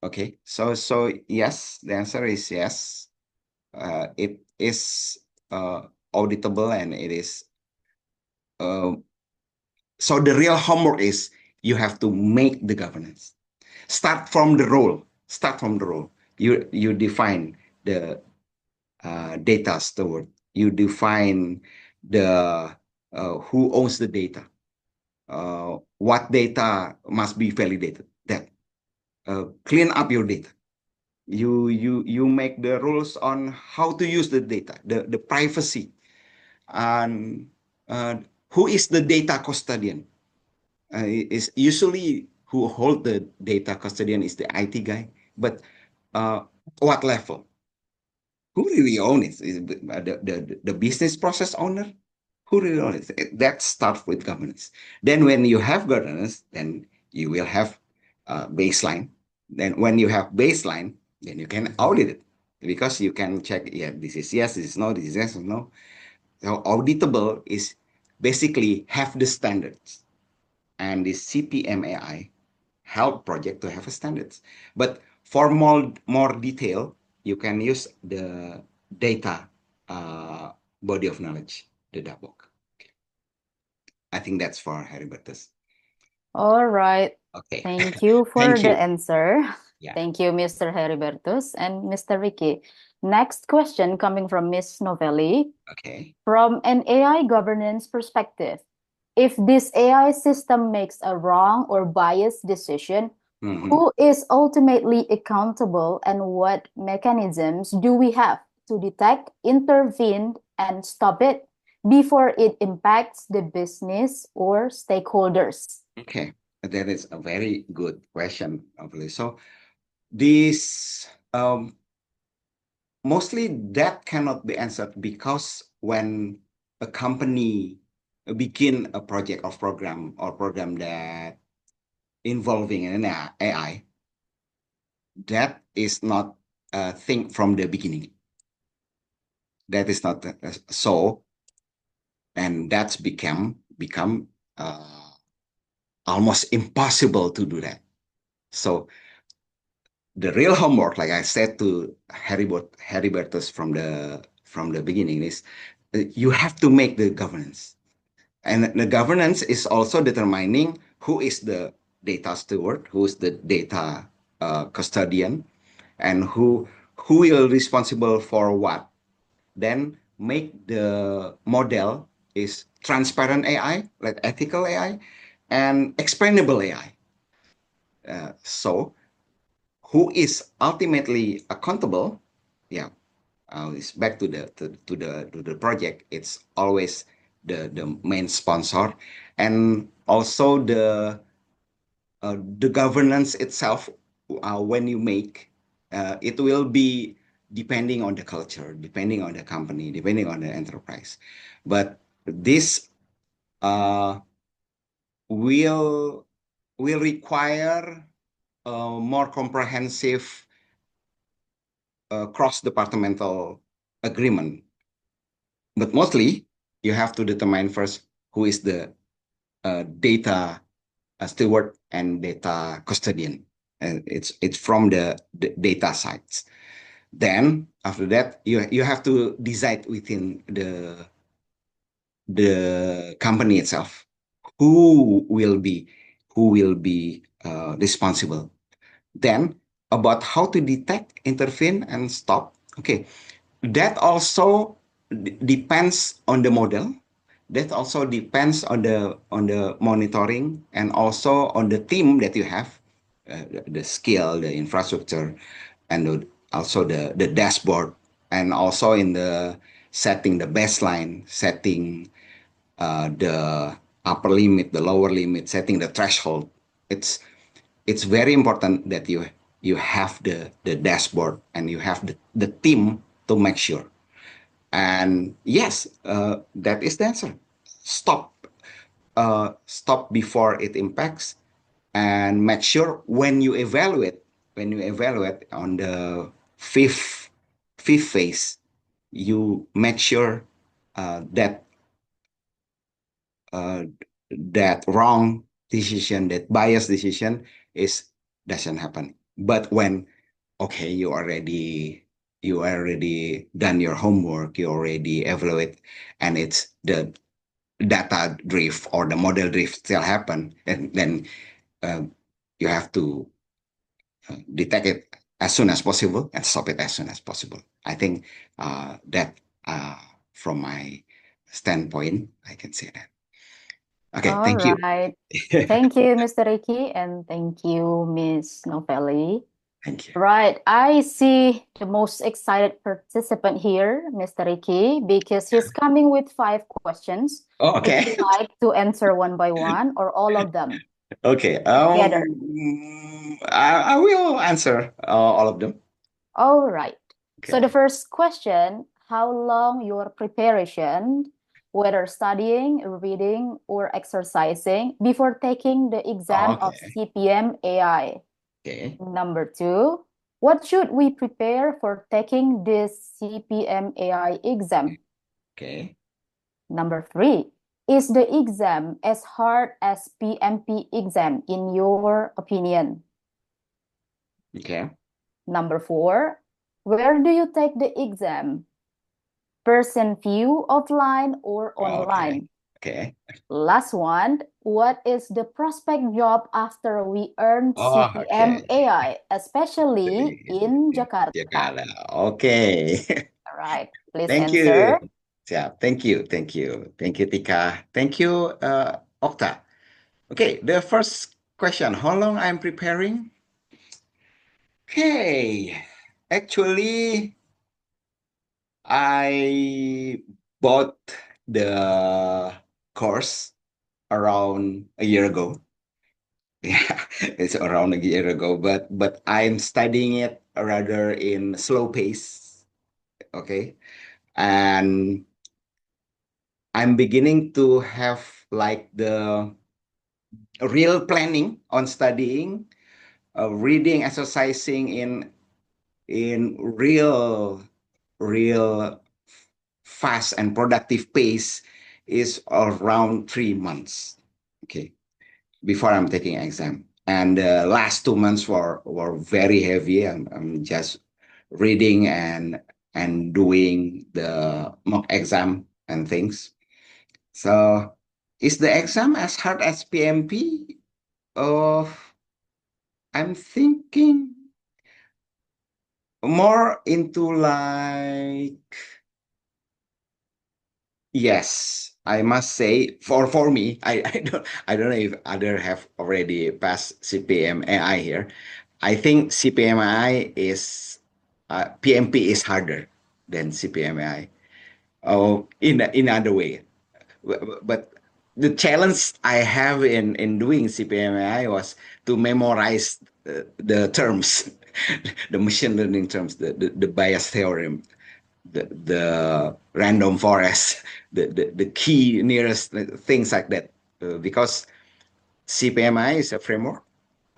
okay. So yes, the answer is yes. It is auditable and it is uh, so the real homework is you have to make the governance. Start from the role. Start from the role. You define the data steward. You define the who owns the data. What data must be validated. That clean up your data. You make the rules on how to use the data, the privacy, and who is the data custodian. Is usually who hold the data custodian is the IT guy, but uh, what level? Who really owns it? Is the business process owner? Who really owns it? That starts with governance. Then when you have governance, then you will have baseline. Then when you have baseline, then you can audit it because you can check, yeah, this is yes, this is no, this is yes or no. So auditable is basically have the standards, and the CPMAI help project to have a standards. But for more detail, you can use the data body of knowledge, the DABOK. Okay. I think that's for Heribertus. All right. Okay. Thank you for Thank the you. answer. Yeah. Thank you, Mr. Heribertus and Mr. Ricky. Next question coming from Miss Novelli. Okay. From an AI governance perspective, if this AI system makes a wrong or biased decision, Mhm. who is ultimately accountable and what mechanisms do we have to detect, intervene, and stop it before it impacts the business or stakeholders? Okay. That is a very good question, obviously. So this mostly that cannot be answered because when a company begin a project or program that involving an AI, that is not a thing from the beginning. That is not so, and that's become almost impossible to do that. So the real homework, like I said to Heribertus from the beginning, is you have to make the governance. And the governance is also determining who is the data steward, who is the data custodian, and who will responsible for what. Then make the model is transparent AI, like ethical AI, and explainable AI. So who is ultimately accountable? Yeah, it's back to the project. It's always the main sponsor, and also the governance itself. When you make, it will be depending on the culture, depending on the company, depending on the enterprise. But this uh, will will require a more comprehensive cross-departmental agreement. But mostly, you have to determine first who is the data steward and data custodian. And it's from the data sites. Then after that, you have to decide within the company itself who will be responsible. Then about how to detect, intervene, and stop. Okay, that also depends on the model, that also depends on the monitoring and also on the team that you have, the skill, the infrastructure, and also the dashboard, and also in the setting the baseline, setting the upper limit, the lower limit, setting the threshold. It's very important that you have the dashboard and you have the team to make sure. And yes, that is the answer. Stop, stop before it impacts, and make sure when you evaluate on the fifth phase, you make sure that uh, that wrong decision, that biased decision is doesn't happen. But when okay, you already done your homework, you already evaluate, and it's the data drift or the model drift still happen, and then uh, you have to detect it as soon as possible and stop it as soon as possible. I think that from my standpoint, I can say that. Okay, All thank you. right. Thank you, Mr. Ricky, and thank you, Miss Novelli. Thank you. Right, I see the most excited participant here, Mr. Ricky, because he's coming with 5 questions. Oh, Would okay. you like to answer one by one or all of them Okay. together? I will answer all of them. All right. So the Okay. first question, how long your preparation, whether studying, reading, or exercising before taking the exam of Okay. CPM AI? Okay. Number 2, what should we prepare for taking this CPM AI exam? Okay. Number 3, is the exam as hard as PMP exam in your opinion? Okay. Number 4, where do you take the exam? Person view, offline or Okay. online? Okay. Last one, what is the prospect job after we earn Oh, CPM okay. AI, especially in Jakarta? Jakarta. Okay. All right, please Thank you. answer. Yeah, thank you. Thank you. Thank you, Tika. Thank you, Okta. Okay, the first question, how long I'm preparing? Okay. Actually, I bought the course around a year ago. Yeah, it's around a year ago, but I'm studying it rather in slow pace. Okay, and I'm beginning to have like the real planning on studying, reading, exercising in real fast and productive pace is around 3 months. Okay, before I'm taking exam. And the last 2 months were very heavy. I'm just reading and doing the mock exam and things. So is the exam as hard as PMP? Oh, I'm thinking more into like yes, I must say for me, I don't know if other have already passed CPM AI here. I think CPM AI is PMP is harder than CPM AI. Oh, in other way, but the challenge I have in doing CPM AI was to memorize the terms, the machine learning terms, the bias theorem, the random forest, the key nearest things like that. Because CPMI is a framework,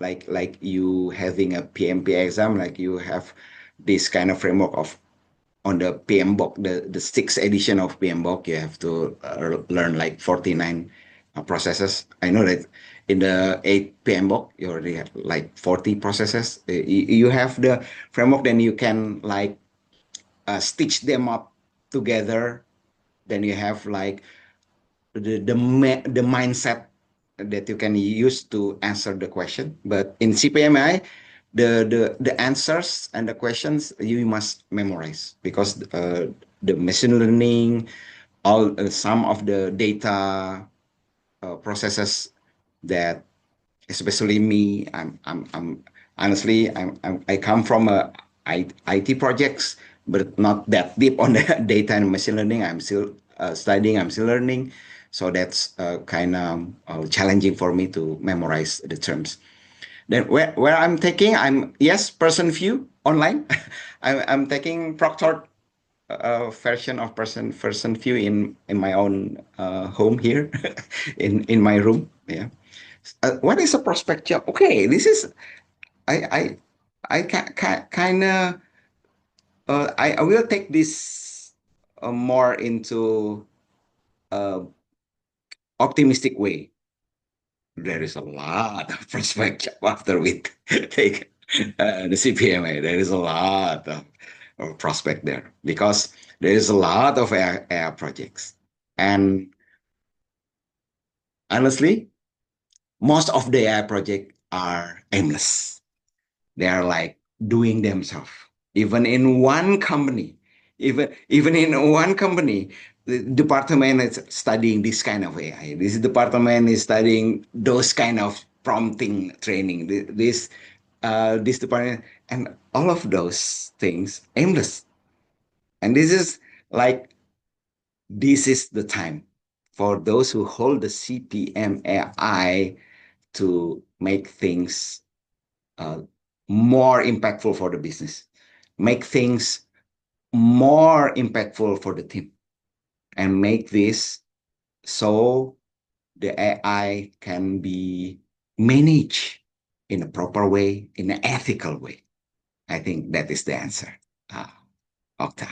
like you having a PMP exam, like you have this kind of framework of on the PMBOK, the sixth edition of PMBOK, you have to learn like 49 processes. I know that in the 8th PMBOK, you already have like 40 processes. You have the framework, then you can like stitch them up together. Then you have like the mindset that you can use to answer the question. But in CPMI, the answers and the questions you must memorize because the machine learning some of the data processes that, especially me, I'm honestly, I come from IT projects, but not that deep on the data and machine learning. I'm still studying, I'm still learning. So that's kind of challenging for me to memorize the terms. Then where I'm taking, yes, person view online. I'm taking proctored version of person view in my own home here, in my room. Yeah. What is a prospect job? Okay, this is I kind of I will take this more into optimistic way. There is a lot of prospect job after we take the CPMA. There is a lot of prospect there because there is a lot of AI projects, and honestly, most of the AI projects are aimless. They are like doing themselves. Even in one company, even in one company, the department is studying this kind of AI. This department is studying those kind of prompting training. This department, and all of those things aimless. And this is the time for those who hold the CPMAI to make things uh, more impactful for the business, make things more impactful for the team, and make this so the AI can be managed in a proper way, in an ethical way. I think that is the answer, uh, Okta.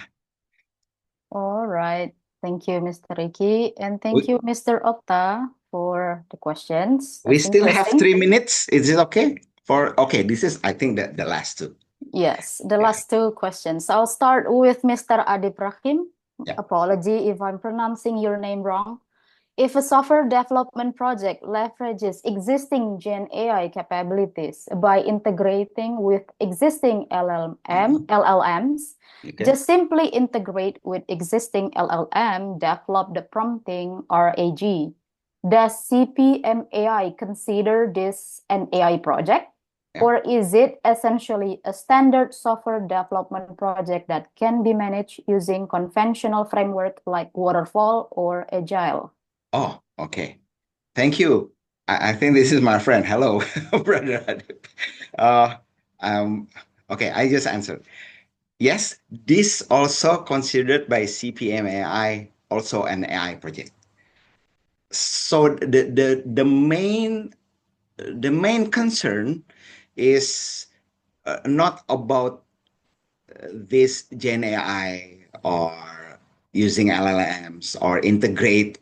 All right. Thank you, Mr. Ricky. And thank We, you, Mr. Okta, for the questions. we That's still have interesting. 3 minutes. Is it okay? Okay, this is, I think, the last two. Yes, the Yeah. last two questions. I'll start with Mr. Adip Rahim. Yeah. Apology if I'm pronouncing your name wrong. If a software development project leverages existing Gen AI capabilities by integrating with existing LLMs, Okay. just simply integrate with existing LLM, develop the prompting RAG. Does CPMAI consider this an AI project? Yeah. Or is it essentially a standard software development project that can be managed using conventional framework like waterfall or agile? Oh, okay. Thank you. I think this is my friend. Hello, brother Adip. Uh, um, okay, I just answered. Yes, this also considered by CPMAI also an AI project. So the main concern is not about this Gen AI or using LLMs or integrate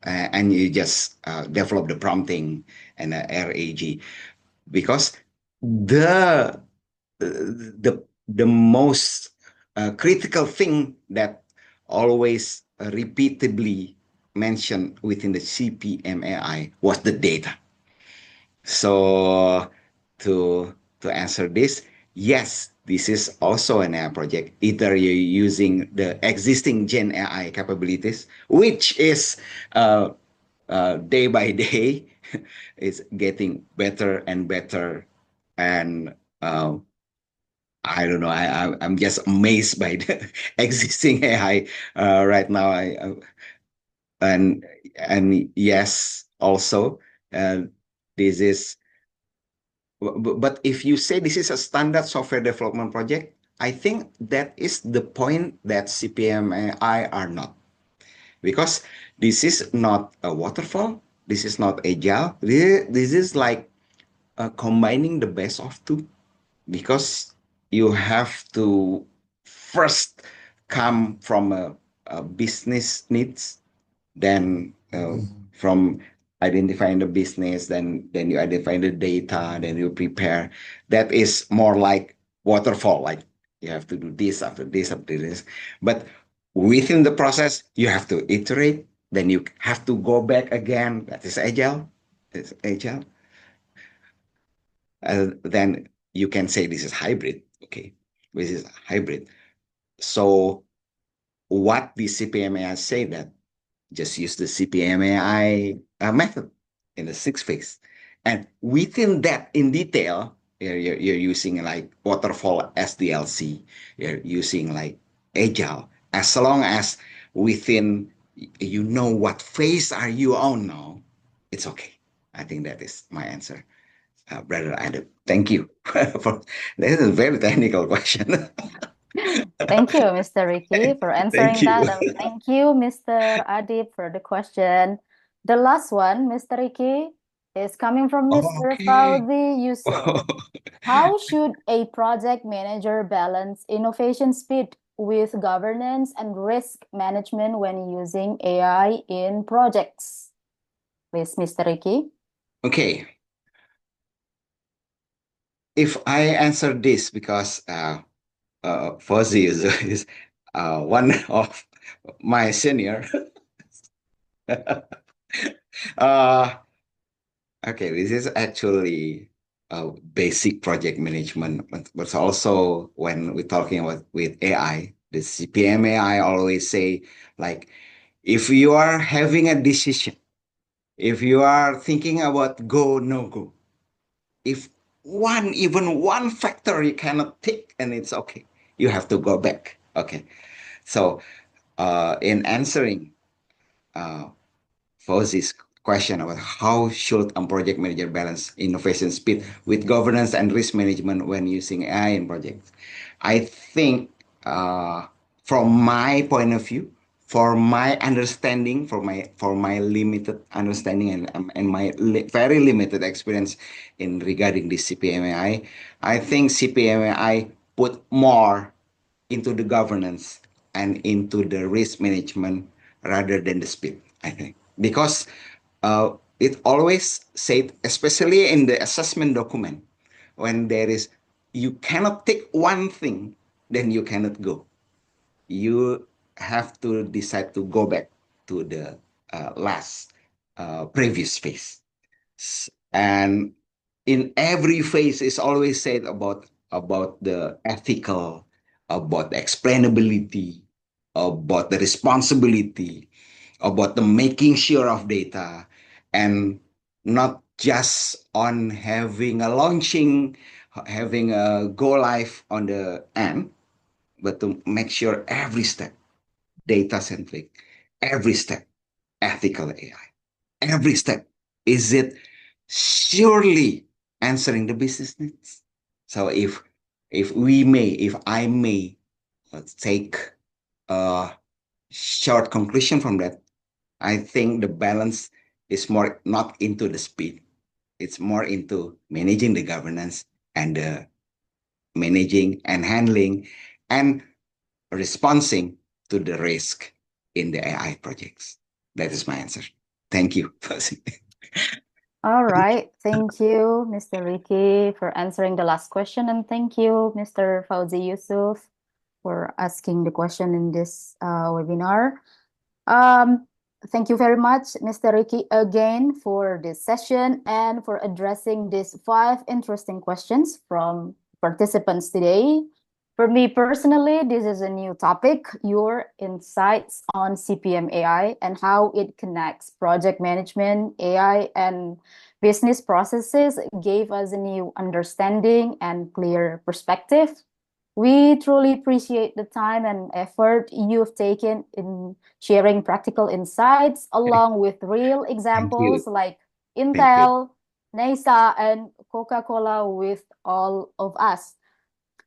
and you just develop the prompting and RAG because the the most critical thing that always repeatedly mentioned within the CPMAI was the data. So to answer this, yes, this is also an AI project. Either you're using the existing Gen AI capabilities, which is day by day, is getting better and better, and I don't know. I'm just amazed by the existing AI right now. And and yes, also, uh, this is but if you say this is a standard software development project, I think that is the point that CPMI are not. Because this is not a waterfall, this is not agile, this is like combining the best of two. Because you have to first come from a business needs, then from identifying the business, then you identify the data, then you prepare. That is more like waterfall, like you have to do this after this after this. But within the process you have to iterate, then you have to go back again. That is agile. It's agile. Then you can say this is hybrid. Okay, this is hybrid. So what the CPMA has said that just use the CPMAI method in the 6 phase. And within that, in detail, you're using like waterfall SDLC, you're using like agile, as long as within you know what phase are you on now, it's okay. I think that is my answer, Brother Adam. Thank you for this is a very technical question. Thank you, Mr. Ricky, for Thank answering you. that. And thank you, Mr. Adib, for the question. The last one, Mr. Ricky, is coming from Mr. Okay. Fauzi Yusuf. How should a project manager balance innovation speed with governance and risk management when using AI in projects? Please, Mr. Ricky. Okay. If I answer this, because Fuzzy is one of my senior. uh, okay, this is actually basic project management, but also when we're talking about with AI, the CPMAI always say, like, if you are having a decision, if you are thinking about go no go, if even one factor you cannot take, and it's okay, you have to go back. Okay, so in answering uh, Fauzi's question about how should a project manager balance innovation speed with governance and risk management when using AI in projects, I think from my point of view, for my understanding, for my limited understanding and my very limited experience in regarding this CPMAI, I think CPMAI put more into the governance and into the risk management rather than the speed, I think. Because it always said, especially in the assessment document, when there is, you cannot take one thing, then you cannot go. You have to decide to go back to the last previous phase. And in every phase is always said about the ethical, about the explainability, about the responsibility, about the making sure of data, and not just on having a launching, having a go live on the end, but to make sure every step data centric, every step ethical AI, every step, is it surely answering the business needs? So if I may take a short conclusion from that, I think the balance is more not into the speed, it's more into managing the governance and the managing and handling and responding to the risk in the AI projects. That is my answer. Thank you. All right. Thank you, Mr. Ricky, for answering the last question. And thank you, Mr. Fauzi Yusuf, for asking the question in this webinar. Um, Thank you very much, Mr. Ricky, again for this session and for addressing these 5 interesting questions from participants today. For me personally, this is a new topic, your insights on CPM AI and how it connects project management, AI, and business processes gave us a new understanding and clear perspective. We truly appreciate the time and effort you've taken in sharing practical insights along with real Thank you. examples like Thank you. Intel, NASA, and Coca-Cola with all of us.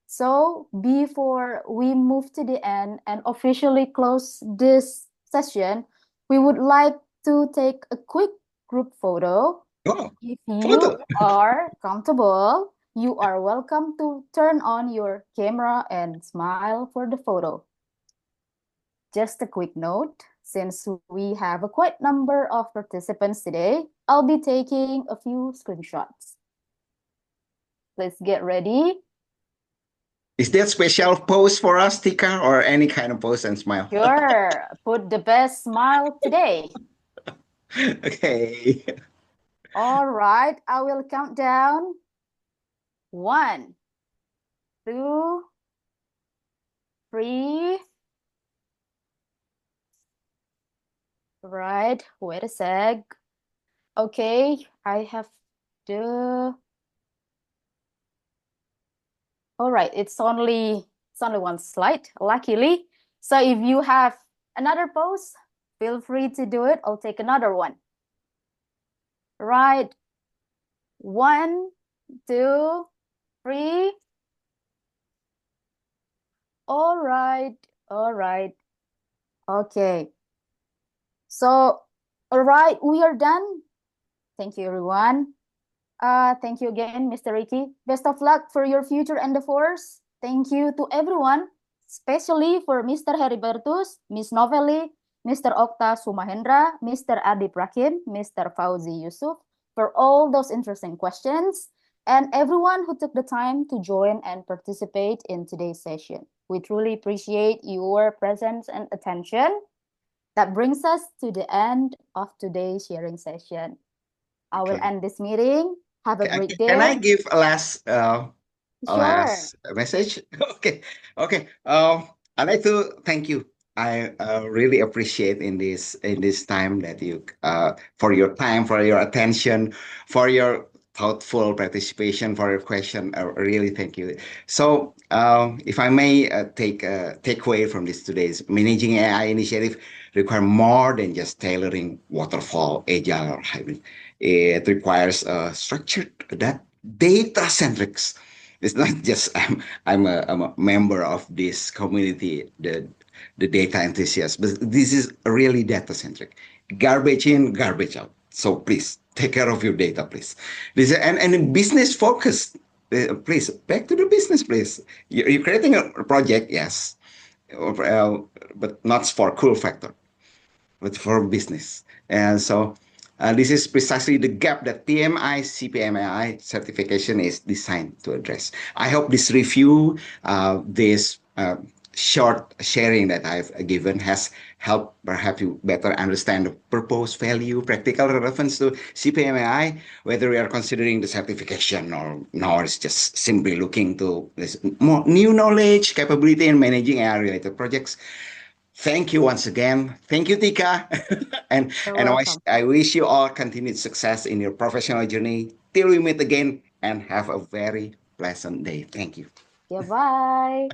So before we move to the end and officially close this session, we would like to take a quick group photo. Oh, If you photo. are comfortable, you are welcome to turn on your camera and smile for the photo. Just a quick note, since we have a quite number of participants today, I'll be taking a few screenshots. Let's get ready. Is that special pose for us, Tika, or any kind of pose and smile? Sure, put the best smile today. Okay. All right, I will count down. 1, 2, 3, Right, wait a sec. Okay, I have the. All right, it's only one slide, luckily. So if you have another pose, feel free to do it. I'll take another one. Right. 1, 2, 3. All right. All right. Okay. So, all right, we are done. Thank you, everyone. Thank you again, Mr. Ricky. Best of luck for your future endeavors. Thank you to everyone, especially for Mr. Heribertus, Miss Novelli, Mr. Okta Sumahendra, Mr. Adip Rakim, Mr. Fauzi Yusuf, for all those interesting questions, and everyone who took the time to join and participate in today's session. We truly appreciate your presence and attention. That brings us to the end of today's sharing session. I will Okay. end this meeting. Have a great Can I day. give a Sure. last message? Okay. Okay. I'd like to thank you. I really appreciate in this time that you for your time, for your attention, for your thoughtful participation, for your question. I really thank you. So, if I may take away from this today's managing AI initiative require more than just tailoring waterfall, agile, or hybrid. It requires a structured that data-centric. It's not just I'm a member of this community, the data enthusiast, but this is really data-centric. Garbage in, garbage out. So please take care of your data, please. This and business focused. Please back to the business, please. You're creating a project, yes, but not for cool factor but for business. And so this is precisely the gap that PMI-CPMAI certification is designed to address. I hope this review, this short sharing that I've given has helped perhaps you better understand the purpose, value, practical relevance to CPMAI, whether we are considering the certification or it's just simply looking to this more new knowledge, capability in managing AI-related projects. Thank you once again. Thank you, Tika. and You're and welcome. I wish you all continued success in your professional journey. Till we meet again and have a very pleasant day. Thank you. Yeah, bye.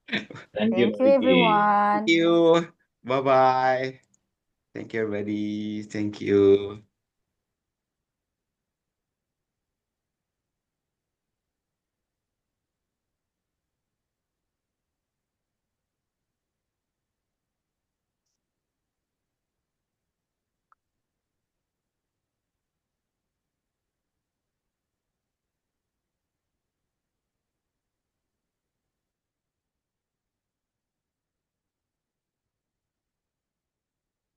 Thank you, Thank you, Ricky. Thank everyone. you. Bye bye. Thank you, everybody. Thank you.